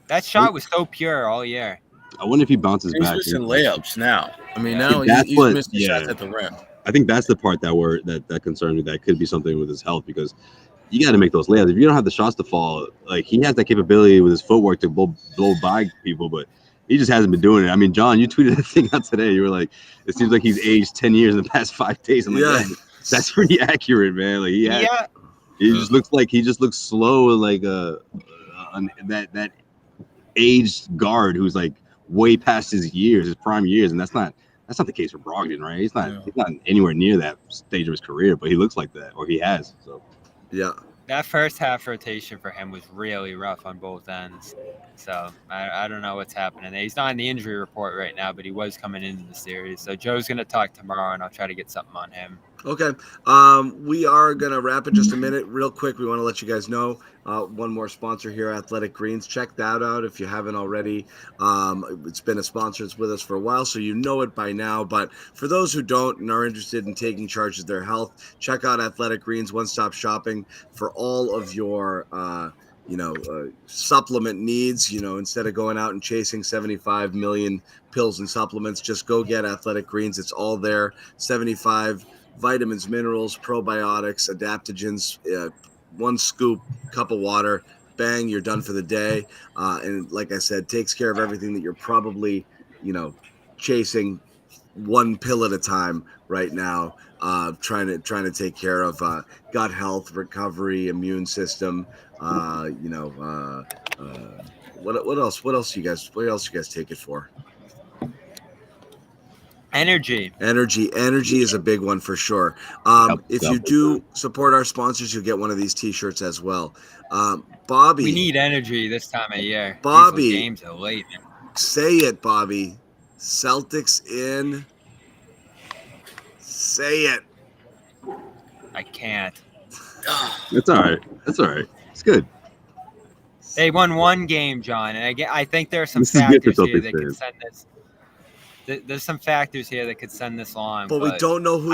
That shot was so pure all year. I wonder if he bounces He's back. missing layups now. I mean, now That's he's what- missing yeah. shots at the rim. I think that's the part that concerns me. That could be something with his health because you got to make those layups. If you don't have the shots to fall, like he has that capability with his footwork to blow by people, but he just hasn't been doing it. I mean, John, you tweeted that thing out today. You were like, "It seems like he's aged 10 years in the past 5 days." I'm like, Yeah. "Yeah, that's pretty accurate, man." Like he just looks slow, like that aged guard who's like way past his prime years, and that's not the case for Brogdon, right? He's not anywhere near that stage of his career, but he looks like that, or he has. So yeah, that first half rotation for him was really rough on both ends. So I don't know what's happening. He's not in the injury report right now, but he was coming into the series. So Joe's gonna talk tomorrow, and I'll try to get something on him. Okay. We are going to wrap it just a minute. Real quick, we want to let you guys know one more sponsor here, Athletic Greens. Check that out if you haven't already. It's been a sponsor that's with us for a while, so you know it by now. But for those who don't and are interested in taking charge of their health, check out Athletic Greens, one-stop shopping for all of your supplement needs. Instead of going out and chasing 75 million pills and supplements, just go get Athletic Greens. It's all there. 75 vitamins, minerals, probiotics, adaptogens, 1 scoop, cup of water, bang, you're done for the day. And like I said, takes care of everything that you're probably, chasing 1 pill at a time right now, trying to take care of gut health, recovery, immune system. What else you guys take it for? Energy is a big one for sure. If you do support our sponsors, you'll get one of these t-shirts as well. Bobby, we need energy this time of year. Bobby, these games are late. Say it, Bobby. Celtics in. Say it. I can't. That's all right. It's good. They won 1 game, John, and I think there are some This is good for factors here Celtics that could fans. send this. There's some factors here that could send this along, But we don't know who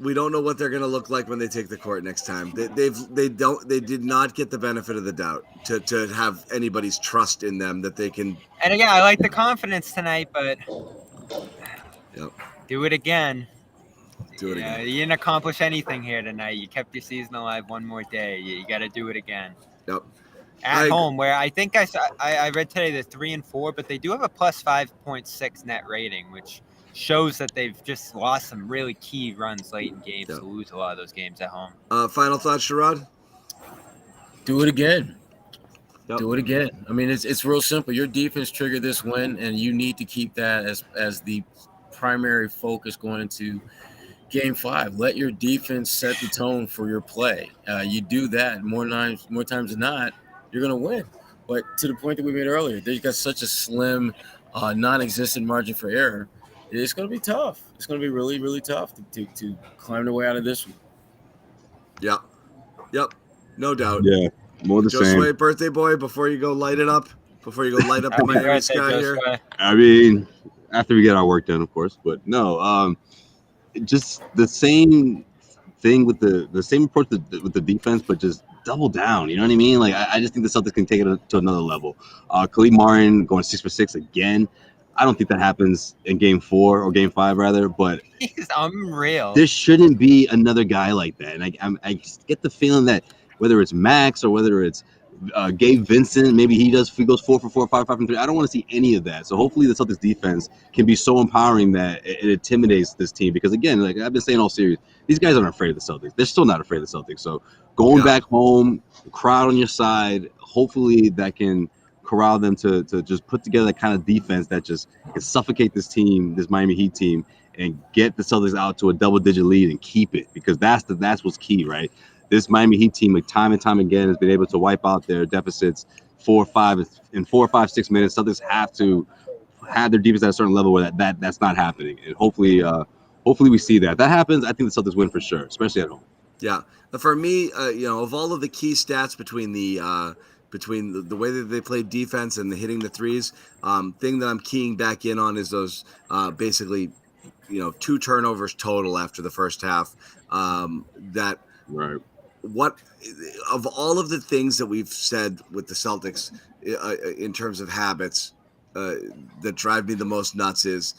we don't know what they're going to look like when they take the court next time. They did not get the benefit of the doubt to have anybody's trust in them that they can. And again, I like the confidence tonight, but Yep. do it again. Do it again. You didn't accomplish anything here tonight. You kept your season alive 1 more day. You got to do it again. Yep. At home, where I think I read today they're 3-4, but they do have a plus 5.6 net rating, which shows that they've just lost some really key runs late in games Yeah. to lose a lot of those games at home. Final thoughts, Sherrod? Do it again. Yep. Do it again. I mean, it's real simple. Your defense triggered this win, and you need to keep that as the primary focus going into Game 5. Let your defense set the tone for your play. You do that more times than not, you're going to win. But to the point that we made earlier, they've got such a slim, non-existent margin for error. It's going to be tough. It's going to be really, really tough to climb their way out of this one. Yep. No doubt. Yeah, more the Josue, same. birthday boy, before you go light it up, the Miami sky here. I mean, after we get our work done, of course. But no, just the same thing with the same approach with the defense, but just double down. You know what I mean? Like I just think the Celtics can take it to another level. Khalid Martin going 6 for 6 again. I don't think that happens in Game 4 or Game 5 rather, but He's unreal. there shouldn't be another guy like that. And I just get the feeling that whether it's Max or whether it's Gabe Vincent, maybe he goes 4 for 4, 5 for 3. I don't want to see any of that. So hopefully the Celtics defense can be so empowering that it intimidates this team. Because again, like I've been saying all series, these guys aren't afraid of the Celtics. They're still not afraid of the Celtics. So going back home, crowd on your side, hopefully that can corral them to just put together that kind of defense that just can suffocate this team, this Miami Heat team, and get the Celtics out to a double-digit lead and keep it, because that's what's key, right? This Miami Heat team, like time and time again, has been able to wipe out their deficits 4 or 5 6 minutes. Celtics have to have their defense at a certain level where that's not happening, and hopefully we see that. If that happens, I think the Celtics win for sure, especially at home. Yeah, for me, of all of the key stats between the way that they play defense and the hitting the threes, thing that I'm keying back in on is those basically, 2 turnovers total after the first half. That right. What of all of the things that we've said with the Celtics in terms of habits that drive me the most nuts is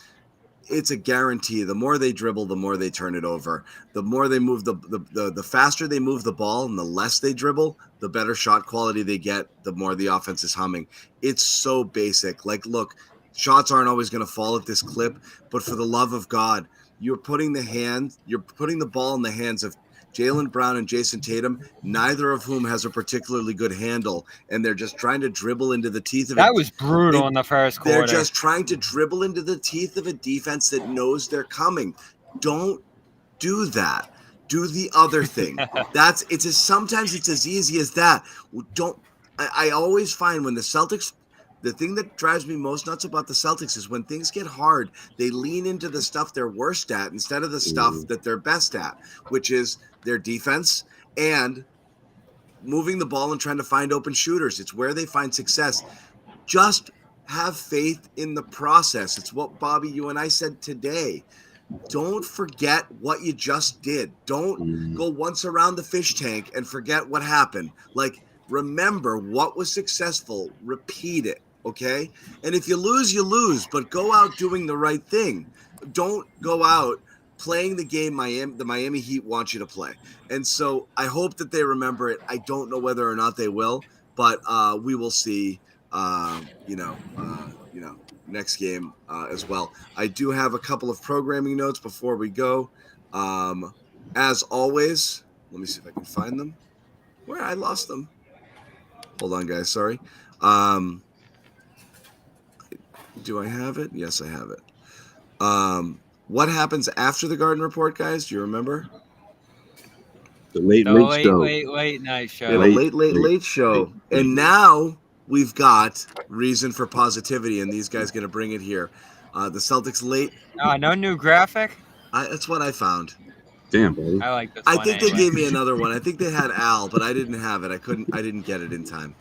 it's a guarantee. The more they dribble, the more they turn it over. The more they move the faster they move the ball and the less they dribble, the better shot quality they get, the more the offense is humming. It's so basic. Like, look, shots aren't always going to fall at this clip, but for the love of God, you're putting the ball in the hands of Jaylen Brown and Jayson Tatum, neither of whom has a particularly good handle, and they're just trying to dribble into the teeth of it. That was brutal in the first quarter. They're just trying to dribble into the teeth of a defense that knows they're coming. Don't do that. Do the other thing. Sometimes it's as easy as that. I always find when the Celtics, the thing that drives me most nuts about the Celtics is when things get hard, they lean into the stuff they're worst at instead of the stuff that they're best at, which is their defense and moving the ball and trying to find open shooters. It's where they find success. Just have faith in the process. It's what, Bobby, you and I said today. Don't forget what you just did. Don't go once around the fish tank and forget what happened. Like, remember what was successful. Repeat it, okay? And if you lose, but go out doing the right thing. Don't go out playing the game the Miami Heat want you to play. And so I hope that they remember it. I don't know whether or not they will, but we will see, next game as well. I do have a couple of programming notes before we go. As always, let me see if I can find them. Where I lost them. Hold on, guys. Sorry. Do I have it? Yes, I have it. What happens after the Garden Report, guys? Do you remember? The late night show. Yeah, the late show. And now we've got reason for positivity, and these guys going to bring it here. The Celtics late. No new graphic? That's what I found. Damn, buddy. I like this I one think anyway. they gave me another one. I think they had Al, but I didn't have it. I didn't get it in time.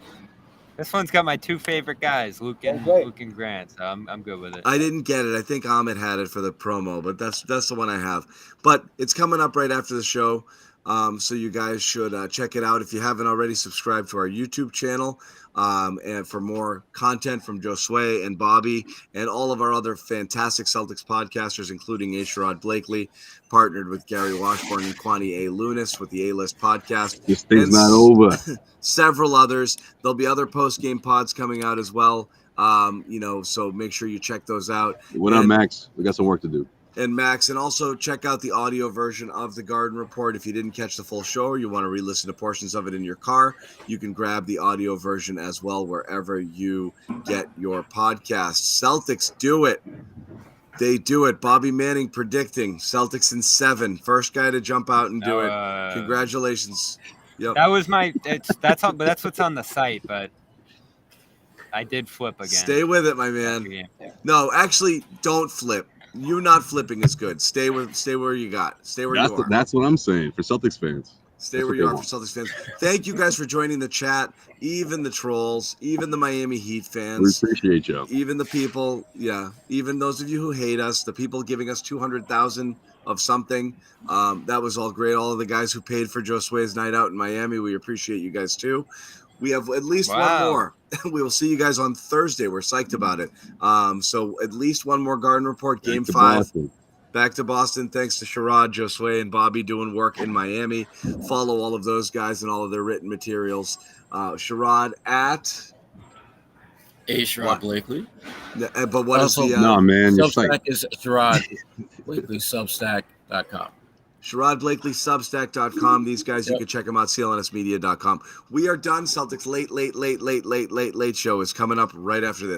This one's got my 2 favorite guys, Luke and Grant, so I'm good with it. I didn't get it. I think Ahmed had it for the promo, but that's the one I have. But it's coming up right after the show, so you guys should check it out. If you haven't already, subscribe to our YouTube channel, and for more content from Josue and Bobby and all of our other fantastic Celtics podcasters, including Sherrod Blakely, partnered with Gary Washburn and Kwani A. Lunis with the A-List podcast. This thing's not over. Several others. There'll be other post-game pods coming out as well. So make sure you check those out. What up, Max? We got some work to do. And Max, and also check out the audio version of the Garden Report. If you didn't catch the full show or you want to re-listen to portions of it in your car, you can grab the audio version as well wherever you get your podcasts. Celtics do it. They do it. Bobby Manning predicting Celtics in 7. First guy to jump out and do it. Congratulations. Yep. That was that's what's on the site, but I did flip again. Stay with it, my man. No, actually, don't flip. You not flipping is good. Stay where you got. Stay where you are. That's what I'm saying for Celtics fans. Stay where you are for Celtics fans. Thank you guys for joining the chat. Even the trolls, even the Miami Heat fans. We appreciate you. Even the people, even those of you who hate us, the people giving us 200,000 of something. That was all great. All of the guys who paid for Josue's night out in Miami, we appreciate you guys too. We have at least one more. We will see you guys on Thursday. We're psyched about it. So at least one more Garden Report, Game 5. Boston. Back to Boston. Thanks to Sherrod, Josue, and Bobby doing work in Miami. Follow all of those guys and all of their written materials. Sherrod at Sherrod Blakely. But what also, is the no, man, Substack is Sherrod Blakely Substack.com. Sherrod Blakely Substack.com. These guys, you can check them out, CLNSmedia.com. We are done. Celtics late show is coming up right after this.